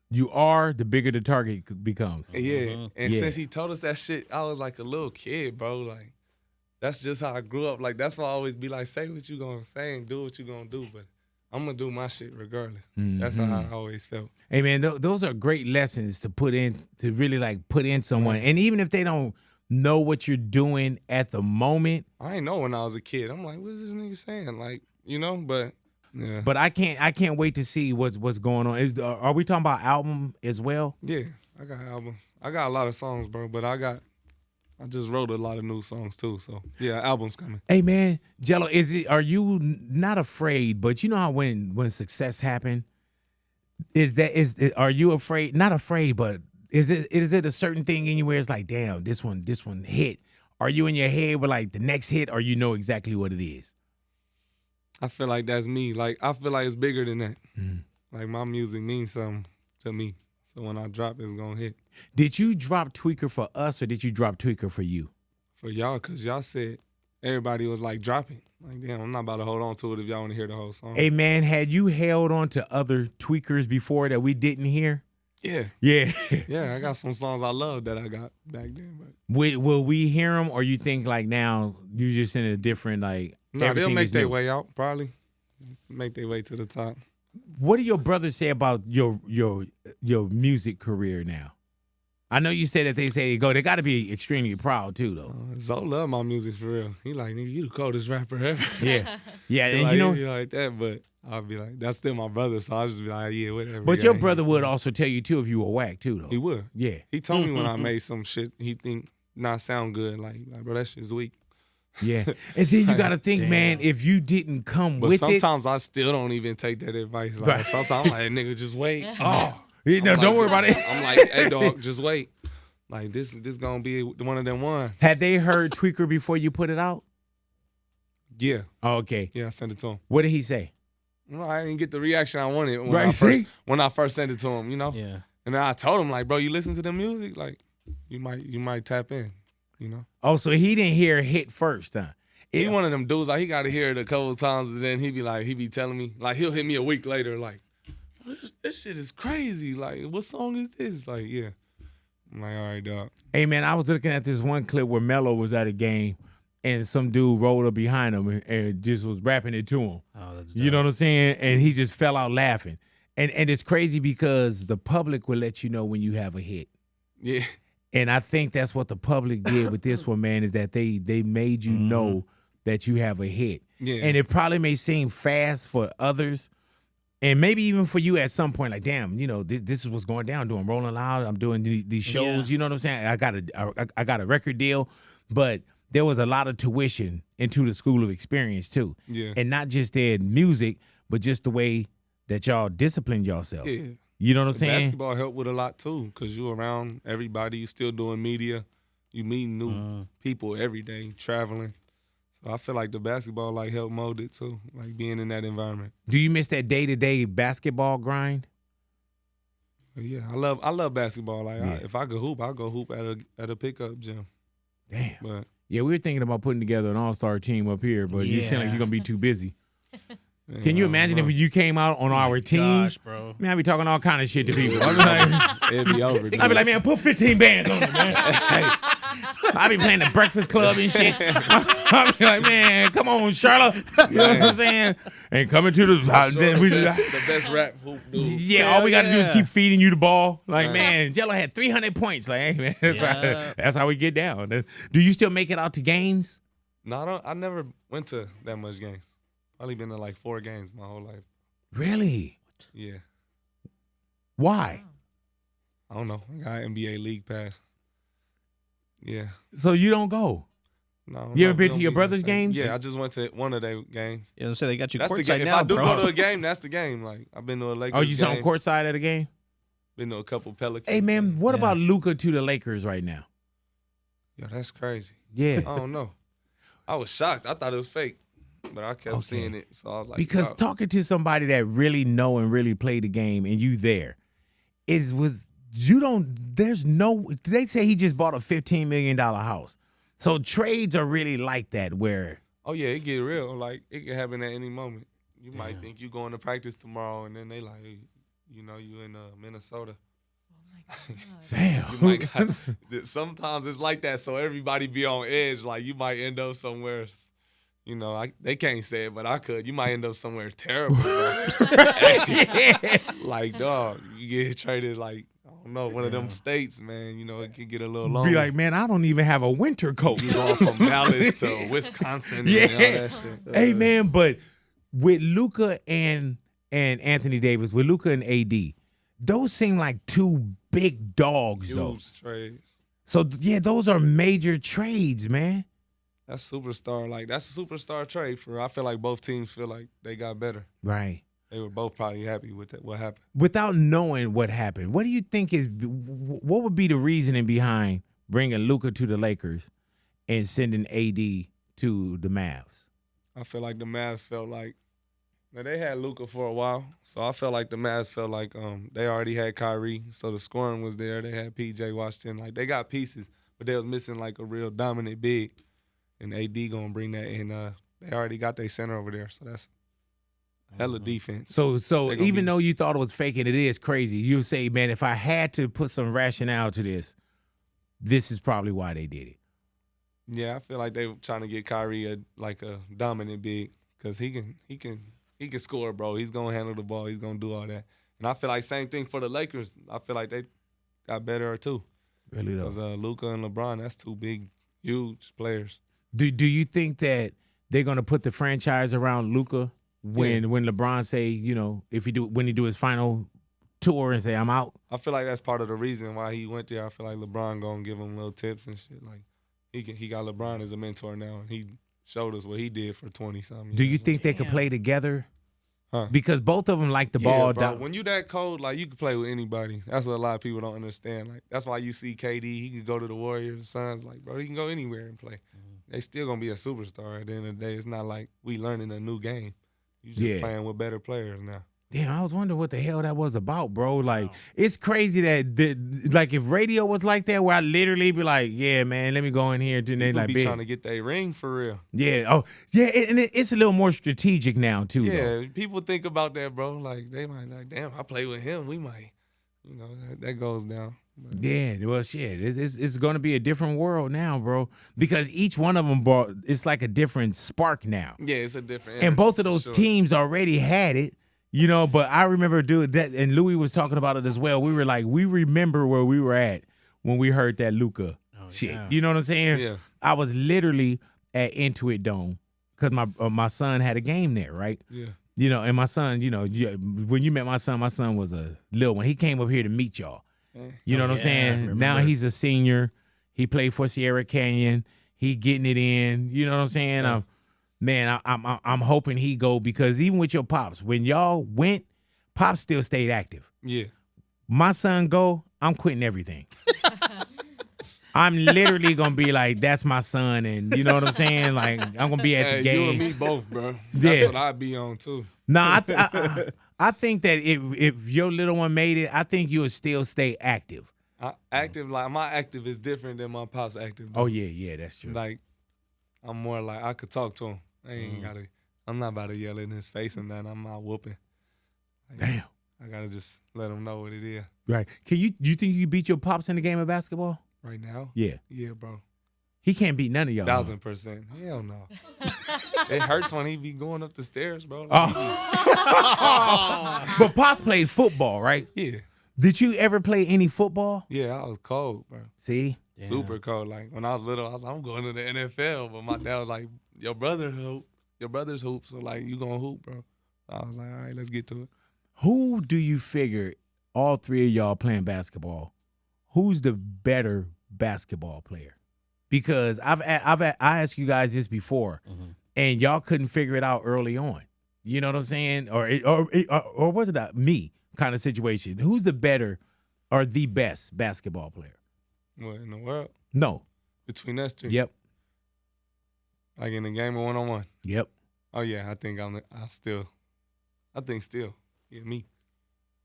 you are, the bigger the target becomes. Yeah. And Yeah. since he told us that shit, I was like a little kid, bro. Like, that's just how I grew up. Like, that's why I always be like, say what you gonna say and do what you gonna do. But I'm gonna do my shit regardless. That's how I always felt. Hey, man, those are great lessons to put in, to really like put in someone. And even if they don't know what you're doing at the moment. I ain't know when I was a kid. I'm like, what is this nigga saying? Like, you know, but yeah. But I can't wait to see what's going on. Are we talking about album as well? Yeah, I got albums. I got a lot of songs, bro, but I just wrote a lot of new songs too. So yeah, album's coming. Hey man, GELO, are you not afraid, but you know how when success happen, are you afraid? Not afraid, but is it a certain thing in you where it's like, damn, this one hit? Are you in your head with like the next hit, or you know exactly what it is? I feel like that's me. Like, I feel like it's bigger than that. Like, my music means something to me. So when I drop, it's gonna hit. Did you drop Tweaker for us, or did you drop Tweaker for you? For y'all, because y'all said everybody was like, drop it. Like, damn, I'm not about to hold on to it if y'all want to hear the whole song. Hey man, had you held on to other Tweakers before that we didn't hear? Yeah. Yeah. Yeah, I got some songs I love that I got back then. But Will we hear them, or you think like now you just in a different like? no, they'll make their new? way out, probably. Make their way to the top. What do your brothers say about your music career now? I know you said that they got to be extremely proud too, though. Zoe love my music for real. He like, nigga, you the coldest rapper ever. Yeah, yeah, He and like, you know, he like that, but I'll be like, that's still my brother, so I'll just be like, yeah, whatever. but yeah, your brother would also tell you too if you were whack too, though. He would. Yeah, He told me when I made some shit, he think not sound good. Like bro, that shit's weak. yeah. And then you got to think, man, if you didn't come But with it, sometimes I still don't even take that advice. Like, Right. sometimes I'm like, nigga, just wait. no, I'm don't like, worry about it. I'm like, hey, dog, just wait. Like, this gonna be one of them ones. Had they heard Tweaker before you put it out? Yeah. Oh, okay. Yeah, I sent it to him. What did he say? Well, I didn't get the reaction I wanted when, Right, when I first sent it to him, you know? Yeah. And then I told him, like, bro, you listen to the music? Like, you might tap in, you know? Oh, so he didn't hear hit first, huh? He one of them dudes, like, he got to hear it a couple of times, and then he be telling me, like, he'll hit me a week later, like, this shit is crazy. Like, what song is this? Like, yeah. I'm like, all right, dog. Hey, man, I was looking at this one clip where Melo was at a game, and some dude rolled up behind him and just was rapping it to him. Oh, that's You know what I'm saying? And he just fell out laughing. And it's crazy because the public will let you know when you have a hit. Yeah. And I think that's what the public did with this one, man, is that they made you know that you have a hit. Yeah. And it probably may seem fast for others, and maybe even for you at some point, like, damn, you know, this is what's going down. Doing Rolling Loud, I'm doing these shows. You know what I'm saying? I got a record deal, but there was a lot of tuition into the School of Experience too. Yeah. And not just in music, but just the way that y'all disciplined yourself. Yeah. You know what I'm saying? Basketball helped with a lot too, because you around everybody. You still doing media. You meeting new people every day, traveling. So I feel like the basketball like helped mold it too, like being in that environment. Do you miss that day-to-day basketball grind? But yeah, I love basketball. Like if I could hoop, I'll go hoop at a pickup gym. Damn. But Yeah, we were thinking about putting together an all-star team up here, but you seem like you're going to be too busy. man, Can you I don't imagine know. if you came out on our team? Gosh, bro. Man, I'd be talking all kind of shit to people. I'd be like, It'd be over. I'd be like, man, put 15 bands on it, man. Hey, I'd be playing the Breakfast Club and shit. I'd be like, man, come on, Charlotte. You know what I'm saying? And coming to the the best rap hoop dude. yeah, all we got to do is yeah. keep feeding you the ball. Like, man, GELO had 300 points. Like, hey, man, that's how we get down. Do you still make it out to games? No, I never went to that much games. Probably been to like 4 games my whole life. Really? Yeah. Why? I don't know. I got NBA League Pass. Yeah. So you don't go? No. You ever no, been we to don't your be brother's the same. games? Yeah, I just went to one of their games. Yeah, so they got you That's the courtside game. now, If I do bro. go to a game, that's the game. Like I've been to a Lakers Oh, you game. on courtside at a game? Been to a couple Pelicans. Hey, man, what Yeah. about Luka to the Lakers right now? Yo, that's crazy. Yeah. I don't know. I was shocked. I thought it was fake, but I kept Okay. seeing it. So I was like, Because yo. talking to somebody that really know and really play the game and you there, there's no, they say he just bought a $15 million house. So trades are really like that where Oh yeah, it get real. Like it can happen at any moment. You might think you going to practice tomorrow, and then they like, hey, you know, you in Minnesota. damn. You might got, sometimes it's like that, so everybody be on edge. Like you might end up somewhere. You know, they can't say it, but I could. You might end up somewhere terrible. Bro. Like dog, you get traded like I don't know one of them states, man. You know, it can get a little longer. Be like, man, I don't even have a winter coat. You going from Dallas to Wisconsin, and all that shit. Hey man, but with Luka and Anthony Davis, with Luka and AD, those seem like two big dogs, though. Huge trades. So yeah, those are major trades, man. That's superstar. Like that's a superstar trade for. I feel like both teams feel like they got better. Right. They were both probably happy with what happened. Without knowing what happened, what do you think what would be the reasoning behind bringing Luka to the Lakers and sending AD to the Mavs? I feel like the Mavs felt like now they had Luka for a while, so I felt like the Mavs felt like they already had Kyrie, so the scoring was there. They had PJ Washington, like they got pieces, but they was missing like a real dominant big, and AD gonna bring that in. They already got their center over there, so that's hella defense. So even though you thought it was fake and it is crazy, you say, man, if I had to put some rationale to this, this is probably why they did it. Yeah, I feel like they were trying to get Kyrie a dominant big because he can score, bro. He's gonna handle the ball. He's gonna do all that. And I feel like same thing for the Lakers. I feel like they got better too. Really though. Because Luka and LeBron, that's two big, huge players. Do you think that they're gonna put the franchise around Luka when LeBron say, you know, when he do his final tour and say I'm out? I feel like that's part of the reason why he went there. I feel like LeBron gonna give him little tips and shit. Like he got LeBron as a mentor now, and he showed us what he did for 20-something years. Do you think they could play together? Huh. Because both of them like the ball. Bro. When you that cold, like you can play with anybody. That's what a lot of people don't understand. Like that's why you see KD. He could go to the Warriors, the Suns. Like bro, he can go anywhere and play. They still gonna be a superstar at the end of the day. It's not like we learning a new game. You just playing with better players now. Damn, I was wondering what the hell that was about, bro. Like, it's crazy that like if radio was like that, where I literally be like, yeah, man, let me go in here. And they People like, be trying to get their ring for real. yeah, oh, yeah, and it's a little more strategic now too. Yeah, though. people think about that, bro. Like they might like, damn, I play with him. We might, you know, that goes down. But Yeah, well, shit, it's going to be a different world now, bro. Because each one of them it's like a different spark now. yeah, it's a different. And both of those teams already had it, you know. But I remember doing that, and Louis was talking about it as well. We were like, we remember where we were at when we heard that Luka shit. yeah. You know what I'm saying? Yeah. I was literally at Intuit Dome because my son had a game there, right? Yeah. You know, and my son, you know, when you met my son was a little one. He came up here to meet y'all. You know what I'm saying? Now he's a senior. He played for Sierra Canyon. He getting it in. You know what I'm saying? Yeah. I'm hoping he go because even with your pops, when y'all went, pops still stayed active. Yeah. My son go, I'm quitting everything. I'm literally gonna be like, that's my son, and you know what I'm saying? Like I'm gonna be at the game. You and me both, bro. That's Yeah. what I'd be on too. Nah, I think that if your little one made it, I think you would still stay active. Active, like my active is different than my pop's active. Bro. Oh yeah, that's true. Like I'm more like I could talk to him. I'm not about to yell in his face and that. I'm not whooping. Like, Damn. I gotta just let him know what it is. Right. Do you think you beat your pops in the game of basketball? Right now? Yeah. Yeah, bro. He can't beat none of y'all. 1,000%. Hell no. It hurts when he be going up the stairs, bro. Like, But Pops played football, right? yeah. Did you ever play any football? Yeah, I was cold, bro. See? Super cold. Like when I was little, I was like, I'm going to the NFL. But my dad was like, your brother's hoop. So like, you gonna hoop, bro. I was like, all right, let's get to it. Who do you figure, all three of y'all playing basketball, who's the better basketball player? Because I asked you guys this before, and y'all couldn't figure it out early on. You know what I'm saying? Or was it a me kind of situation? Who's the better or the best basketball player? What in the world? No. Between us two? Yep. Like in the game of one-on-one? Yep. Oh, yeah, I think still. Yeah, me.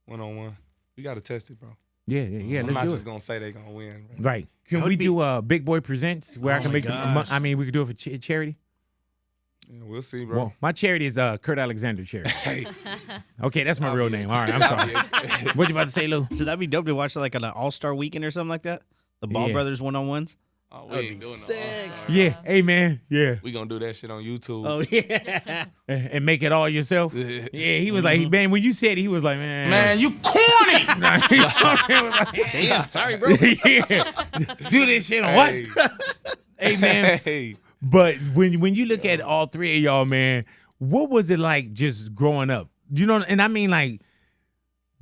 One-on-one. We got to test it, bro. Yeah, I'm let's not do just it. gonna say they gonna win. Bro. Right. Can That we would be- do Big Boy Presents where I Oh can my make gosh. I mean, we could do it for charity. Yeah, we'll see, bro. Well, my charity is Kurt Alexander charity. Hey, Okay, that's my I'll real be- name. All right, I'm sorry. What you about to say, Lou? So that'd be dope to watch like on an All-Star weekend or something like that. The Ball Yeah. Brothers one-on-ones. oh, we That'd ain't be doing sick. no All-Star. Yeah, hey man, yeah, We gonna do that shit on YouTube. Oh yeah. and make it all yourself. Yeah. Yeah, he was like, man, when you said it, he was like, man, you corny. Nah, he was like, Damn. Sorry, bro. yeah, do this shit on Hey. what? Hey man, Hey. but when you look at all three of y'all, man, what was it like just growing up? You know, and I mean, like,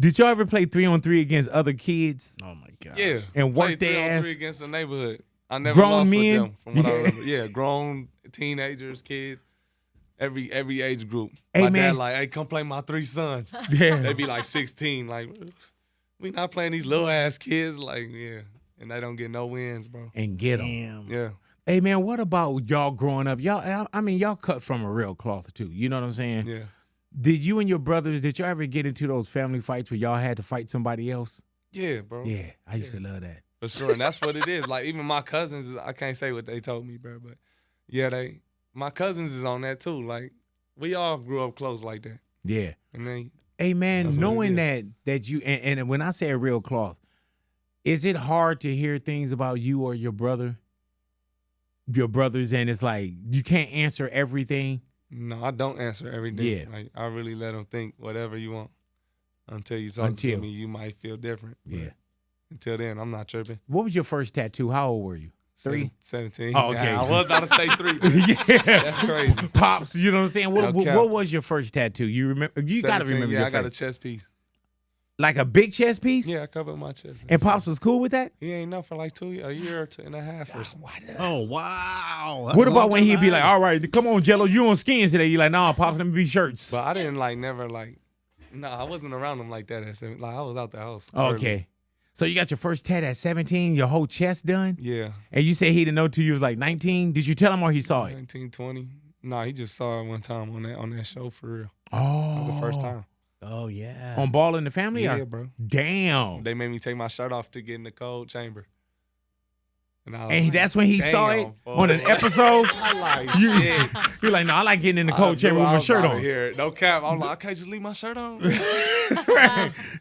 did y'all ever play 3-on-3 against other kids? Oh my god. Yeah. And work Played 3 their on ass? 3 against the neighborhood. I never Grown lost men? with them from what I Yeah. remember. Yeah, grown teenagers, kids, every age group. Hey, my man. dad like, hey, come play my 3 sons. Yeah. They be like 16, like, we not playing these little ass kids, like, yeah. And they don't get no wins, bro. And get them. Damn. Yeah. Hey man, what about y'all growing up? Y'all, I mean, y'all cut from a real cloth too. You know what I'm saying? Yeah. Did you and your brothers, did y'all ever get into those family fights where y'all had to fight somebody else? Yeah, bro. Yeah, I used to love that. For sure. And that's what it is. Like, even my cousins, I can't say what they told me, bro, but yeah, my cousins is on that too. Like, we all grew up close like that. Yeah. And then, Hey That's man, what it knowing is. that you and when I say a real cloth, is it hard to hear things about you or your brothers, and it's like you can't answer everything? no, I don't answer every day. Yeah. Like, I really let them think whatever you want. Until you talk Until. to me, you might feel different. But Yeah. Until then, I'm not tripping. What was your first tattoo? How old were you? 3? 17. Oh, okay. Yeah, I was about to say 3. Yeah. That's crazy. Pops, you know what I'm saying? What, No cap. what was your first tattoo? You remember? You got to 17, remember yeah, your I got a first. chest piece. Like a big chest piece? Yeah, I covered my chest. And Pops was cool with that? He ain't know for like a year or 2.5 or something. Oh wow. That's What a about long when time he'd be to like, have. all right, come on, Jello, you on skins today? You like, nah, Pops, let me be shirts. But I didn't never no, I wasn't around him like that at 7. Like, I was out the house. Oh, early. okay. So you got your first tat at 17, your whole chest done? Yeah. And you say he didn't know till you was like 19? Did you tell him or he saw it? 19, 20. Nah, he just saw it one time on that show for real. Oh. That was the first time. Oh yeah. On Ball in the Family? Yeah, or? bro. Damn. They made me take my shirt off to get in the cold chamber. And I was And like, that's when he saw it "Damn, on an fool." episode? I like, You, shit. you're like, no, I like getting in the I cold knew chamber with I my was shirt outta on. Here. No cap. I'm like, I can't just leave my shirt on.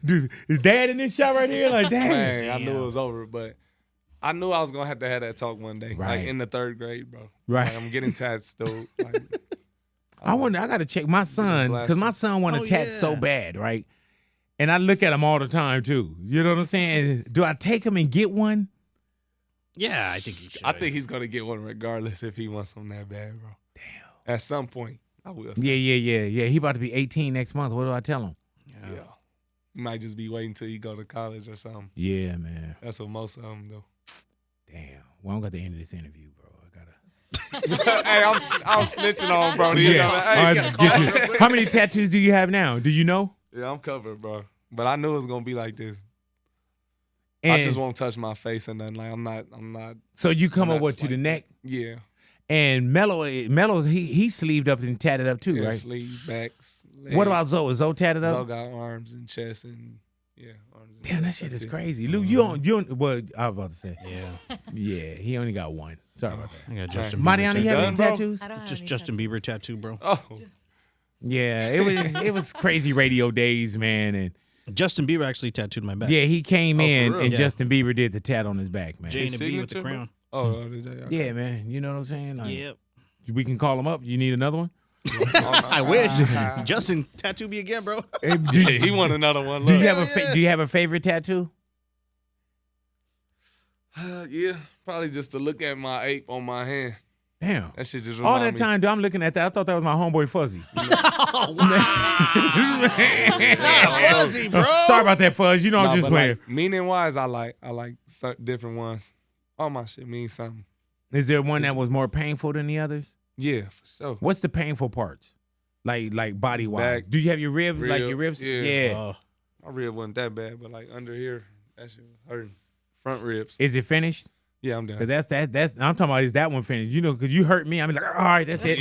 Dude, is dad in this shot right here? Like, dang. Man, I knew it was over, but I knew I was gonna have to have that talk one day, Right. like in the 3rd grade, bro. Right. Like, I'm getting tats, dude. Like, I wonder, I got to check my son, because my son want to Oh, tat so yeah. bad, right? And I look at him all the time, too. You know what I'm saying? Do I take him and get one? Yeah, I think you should. I think he's gonna get one regardless if he wants them that bad, bro. Damn. At some point, I will. Yeah. He about to be 18 next month. What do I tell him? Yeah. You might just be waiting till you go to college or something. Yeah, man. That's what most of them do. Damn. Well, I'm got the end of this interview, bro. I gotta. Hey, I'm snitching on bro. Yeah. Hey, All right, get you. How many tattoos do you have now? Do you know? yeah, I'm covered, bro. But I knew it was gonna be like this. And I just won't touch my face or nothing. Like I'm not. so you come I'm up not what to the like neck, Yeah. and Mello's he sleeved up and tatted up too, Yeah, right? sleeves, backs. What legs. about Zoe? Is Zoe tatted Zoe up? got arms and chest and arms. And Damn, that chest. shit That's is it. crazy. Lou, you don't. Well, I was about to say. Yeah. Yeah, he only got one. Sorry about that. I got Justin. Mariana, Bieber you have any Done, bro? tattoos? I don't have Just any Justin tattoos. Bieber tattoo, bro. Oh, Yeah, it was crazy radio days, man, and Justin Bieber actually tattooed my back. yeah, he came Oh, for in real? and Yeah. Justin Bieber did the tat on his back, man. J and His a B with the signature, crown. oh, did they? Yeah, man, you know what I'm saying? Like, Yep. we can call him up. You need another one? I wish. Justin, tattoo me again, bro. Hey, do, Yeah, he want another one. do you Look. have a do you have a favorite tattoo? Yeah, probably just to look at my ape on my hand. Damn. That shit just All remind that me. time, dude, I'm looking at that. I thought that was my homeboy Fuzzy. Fuzzy, bro. Sorry about that, Fuzz. You know I'm Nah, just but, playing. like, meaning wise, I like certain different ones. All my shit means something. Is there one that was more painful than the others? Yeah, for sure. What's the painful parts? Like body wise. Back, Do you have your ribs? Like rib, your ribs? yeah. Oh, My rib wasn't that bad, but like under here, that shit was hurting. Front ribs. Is it finished? Yeah, I'm done. Cause that's I'm talking about is that one finished? You know, cause you hurt me. I'm like, all right, that's it.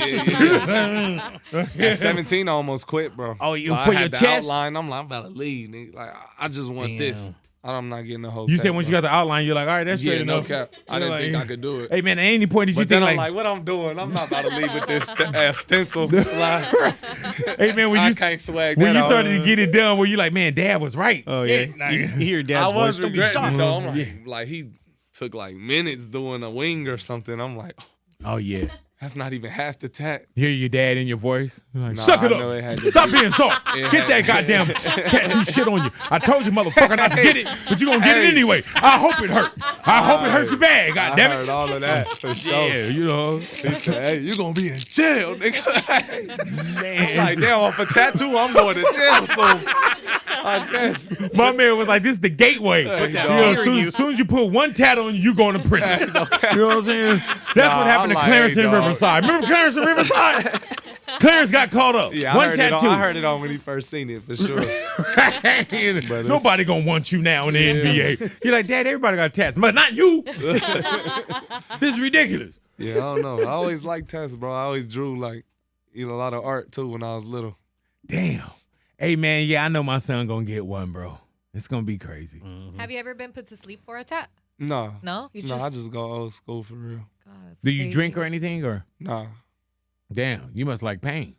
At 17, I almost quit, bro. Oh, you Like, for I your had the chest? outline. I'm like, I'm about to leave. Nigga. Like, I just want this. Damn. I'm not getting the whole. You said tat, once you bro. got the outline, you're like, all right, that's straight no enough. cap. I didn't think I could do it. Hey man, at any point did you But think then I'm like, like, what I'm doing? I'm not about to leave with this stencil. hey man, when I you can't swag when that you out. started to get it done, where you like, man, Dad was right. Oh yeah, you hear your dad's I voice. was Don't be regretting soft. it, though. I'm like he took like minutes doing a wing or something. I'm like, Oh yeah. that's not even half the tat. Hear your dad in your voice. Like, Nah, suck it I know it had up. to Stop be- being soft. It Get that had- goddamn tattoo shit on you. I told you, motherfucker, not to get it, but you gonna get it Hey. anyway. I hope it hurt. I hope it hurts you bad. I Goddamn heard it. all of that for sure. Yeah, you know. He said, hey, you gonna be in jail, nigga. Man. Like, damn, off a tattoo, I'm going to jail soon. I guess. My man was like, this is the gateway. Put that You know, fear in you. as soon as you put one tat on you, you going to prison. You know what I'm saying? That's what happened to I'm like, Clarence hey, in dog. Riverside. Remember Clarence in Riverside? Clarence got caught up. Yeah, one I tattoo. heard it on when he first seen it, for sure. Nobody gonna want you now in the NBA. You're like, Dad, everybody got tats, but not you. This is ridiculous. Yeah, I don't know. I always liked tats, bro. I always drew, like, a lot of art, too, when I was little. Damn. Hey, man, yeah, I know my son gonna get one, bro. It's gonna be crazy. Have you ever been put to sleep for a tat? No. No? You I just go old school for real. God, that's Do you crazy. drink or anything, or? Nah. Damn, you must like pain.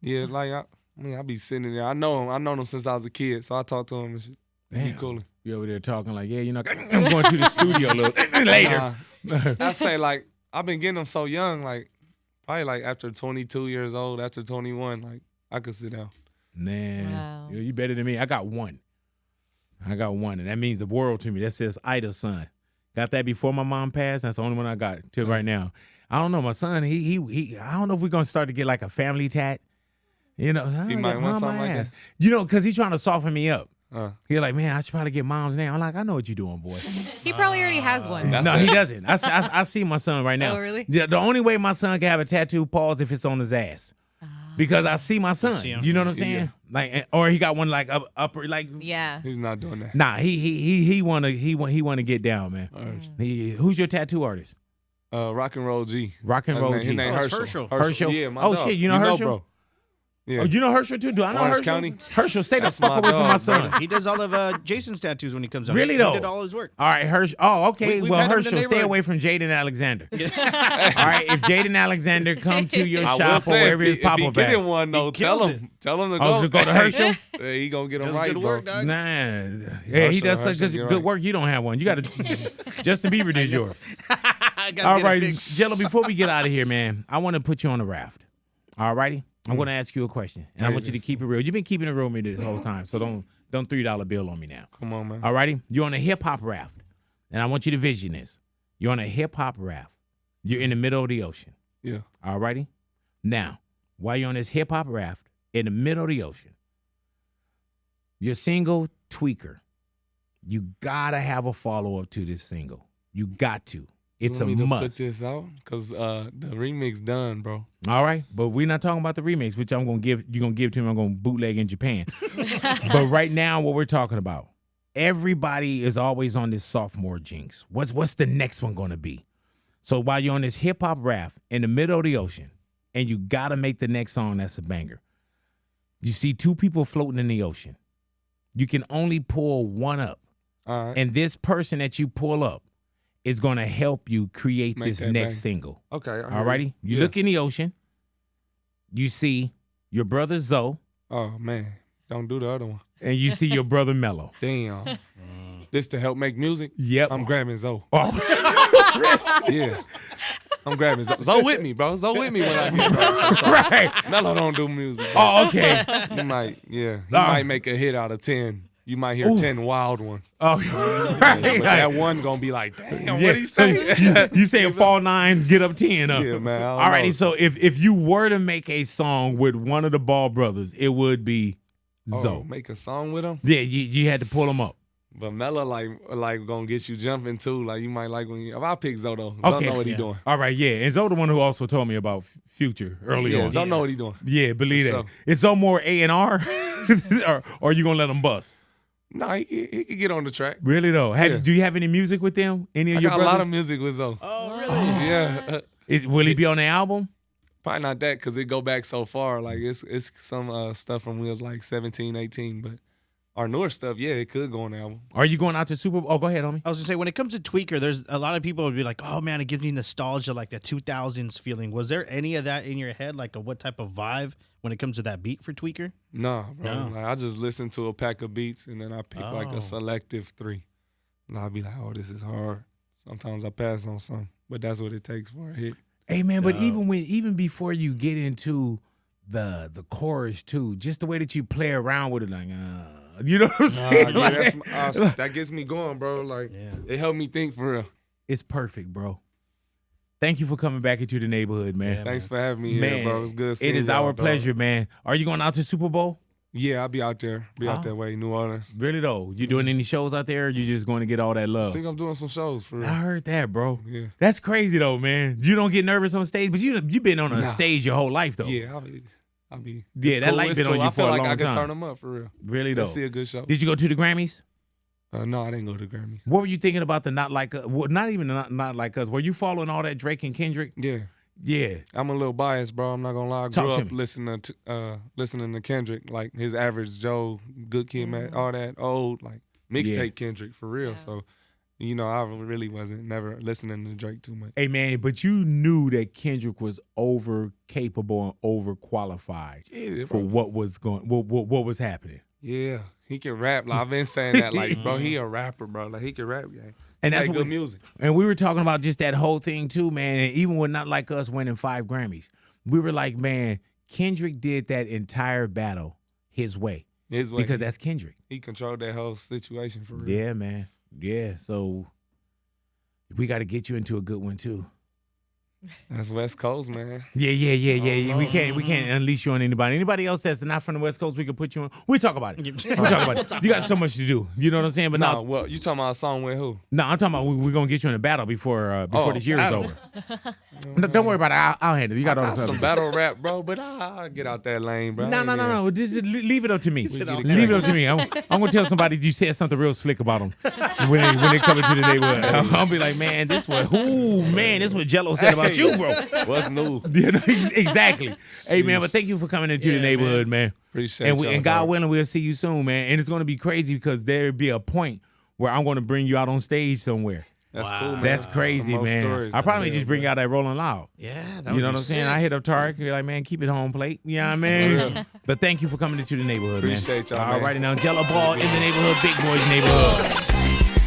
Yeah, like, I be sitting there. I know him. I known him since I was a kid, so I talk to him and shit. He Damn. cool. You over there talking like, yeah, you know, I'm going to the studio a little later. I say, like, I've been getting them so young, like, probably, like, after 22 years old, after 21, like, I could sit down. Man, Wow. you better than me. I got one, and that means the world to me. That says Ida's son. Got that before my mom passed. That's the only one I got till right now. I don't know. My son, he I don't know if we're gonna start to get like a family tat. You know, He might want something like that. You know, because he's trying to soften me up. Uh, He's like, man, I should probably get mom's name. I'm like, I know what you're doing, boy. He probably already has one. That's No, it. he doesn't. I see my son right now. Oh, really? The only way my son can have a tattoo, pause, if it's on his ass. Because I see my son. see him. You know what I'm saying? Yeah. Like, or he got one like upper, like. Yeah. he's not doing that. Nah, he wanna get down, man. Who's your tattoo artist? Rock and Roll G. Rock and His Roll name- G. His name Oh, it's Herschel. Herschel. Herschel? Yeah, my Oh, dog. shit, you know Herschel? bro. Yeah. Oh, you know Herschel too? Do I know Orange Herschel? County. Herschel, stay the That's fuck my away from dog, my son. brother. He does all of Jason's tattoos when he comes out. Really, He though? did all his work. All right, Herschel. Oh, okay. We've Well, had him in the Herschel, stay neighborhood. away from Jaden Alexander. All right, if Jaden Alexander come to your I will shop or say, wherever his if he pop up get at. him one, though, kills tell it. him. Tell him to Oh, go. to go to Herschel? Yeah, he gonna get him Does right, good bro. work, dog. Nah, yeah, he does such Herschel, you're good right. work. You don't have one. You got to. Justin Bieber did yours. I gotta All get it right, fixed. Jello. Before we get out of here, man, I want to put you on a raft. All righty, I'm going to ask you a question, and I want you to keep it real. You've been keeping it real with me this whole time, so don't $3 bill on me now. Come on, man. All righty, you're on a hip hop raft, and I want you to vision this. You're on a hip hop raft. You're in the middle of the ocean. Yeah. All righty. Now, while you're on this hip hop raft in the middle of the ocean, your single Tweaker. You gotta have a follow up to this single. You got to. It's a You want me to must. Put this out because the remix done, bro. All right, but we're not talking about the remix, which I'm gonna give. You're gonna give to him. I'm gonna bootleg in Japan. But right now, what we're talking about, everybody is always on this sophomore jinx. What's the next one gonna be? So while you're on this hip hop raft in the middle of the ocean, and you gotta make the next song that's a banger, you see two people floating in the ocean. You can only pull one up, All right. and this person that you pull up is gonna help you create Make this that next bang. single. Okay. All righty? You Yeah. look in the ocean. You see your brother Zoe, Oh, man. Don't do the other one. and you see your brother Mello. Damn. This to help make music? Yep. I'm grabbing Zoe. Oh, Yeah. I'm grabbing Zoe. Zoe with me, bro. Zoe with me when I get back. right. Mello don't do music. Oh, okay. You might, yeah. He Nah. might make a hit out of 10. You might hear Ooh. 10 wild ones. Oh, But right. that one gonna be like, damn, Yeah. what he So say? you saying fall 9, get up 10, huh? Yeah, man. I don't Alrighty, know. so if you were to make a song with one of the Ball brothers, it would be Zoe. Oh, make a song with him? Yeah, you had to pull them up. But Mello like gonna get you jumping too. Like you might like when you. If I pick Zoe though, Zoe Okay. know what he doing. All right, yeah. And Zoe the one who also told me about Future early Yeah, on. Zoe know what he doing. Yeah, believe For that. sure. Is Zoe more A&R or you gonna let him bust? No, he could get on the track. Really though? Yeah. Do you have any music with them? Any of I your got brothers? a lot of music with Zoe. Oh, really? Yeah, Will he be on the album? probably not that because it go back so far. Like it's some stuff from when we was like 17, 18. But our newer stuff, yeah, it could go on the album. Are you going out to Super Bowl? Oh, go ahead, homie. I was gonna say, when it comes to Tweaker, there's a lot of people would be like, "Oh man, it gives me nostalgia, like that 2000s feeling." Was there any of that in your head, like what type of vibe when it comes to that beat for Tweaker? Nah, bro. No. Like, I just listen to a pack of beats and then I pick like Oh. a selective 3. And I'll be like, oh, this is hard. Sometimes I pass on some, but that's what it takes for a hit. Hey man, but No. even before you get into the chorus too, just the way that you play around with it, like, you know what I'm saying? Yeah, Like, that gets me going, bro. Like, Yeah. it helped me think for real. it's perfect, bro. Thank you for coming back into the neighborhood, man. Yeah, Thanks for having me Man, here, bro. It's good seeing it is y'all, our dog. pleasure, man. Are you going out to Super Bowl? Yeah, I'll be out there. Be out Oh. that way, New Orleans. Really though? You doing any shows out there? Or you just going to get all that I love? think I'm doing some shows for real. I heard that, bro. Yeah. That's crazy though, man. You don't get nervous on stage, but you've been on a Nah. stage your whole life though. Yeah, I'll be. Yeah, it's that cool, light it's been on cool. you I for feel a like long I can time. turn them up for real. Really though. Let's see a good show. Did you go to the Grammys? No, I didn't go to Grammys. What were you thinking about the Not Like Us? Well, not even not Like Us. Were you following all that Drake and Kendrick? Yeah. Yeah. I'm a little biased, bro. I'm not gonna lie. I Talk grew to up me. listening to Kendrick, like his average Joe, Good Kid, Mad, all that old like mixtape Yeah. Kendrick for real. Yeah. So, I really wasn't never listening to Drake too much. Hey man, but you knew that Kendrick was over capable and over qualified Yeah, for bro. what was what was happening. Yeah, he can rap. Like, I've been saying that, like, bro, he a rapper, bro. Like, he can rap, yeah. And that's Like, what good music. And we were talking about just that whole thing too, man. And even with Not Like Us winning 5 Grammys, we were like, man, Kendrick did that entire battle his way His way. because that's Kendrick. he controlled that whole situation for real. Yeah, man. Yeah. So we got to get you into a good one too. That's West Coast, man. Yeah. We can't unleash you on anybody. Anybody else that's not from the West Coast, we can put you on. We talk about it. We talk about it. You got so much to do. You know what I'm saying? But Nah, no, well, you talking about a song with who? no, I'm talking about we're gonna get you in a battle before this year is battle. over. No, don't worry about it. I'll handle it. You got all Got the some stuff. battle rap, bro, but I'll get out that lane, bro. No. Just leave it up to me. said, "I'll Leave it up to me. I'm gonna tell somebody you said something real slick about them when they come into the neighborhood. I'll be like, man, this what GELO said about you, bro. What's new? You know, exactly. Hey, man, but thank you for coming into the neighborhood, man. Appreciate And, y'all, and God dog. willing, we'll see you soon, man. And it's gonna be crazy because there'll be a point where I'm gonna bring you out on stage somewhere. That's Wow. cool, man. That's crazy, Some more man. stories, I probably man. just bring out that Rolling Loud. Yeah, that You would know be what I'm saying? sick. I hit up Tarek. You're like, man, keep it home plate. You know what I mean? But thank you for coming into the neighborhood, Appreciate man. y'all, man. All righty now, GELO Ball in the neighborhood, Big Boy's neighborhood.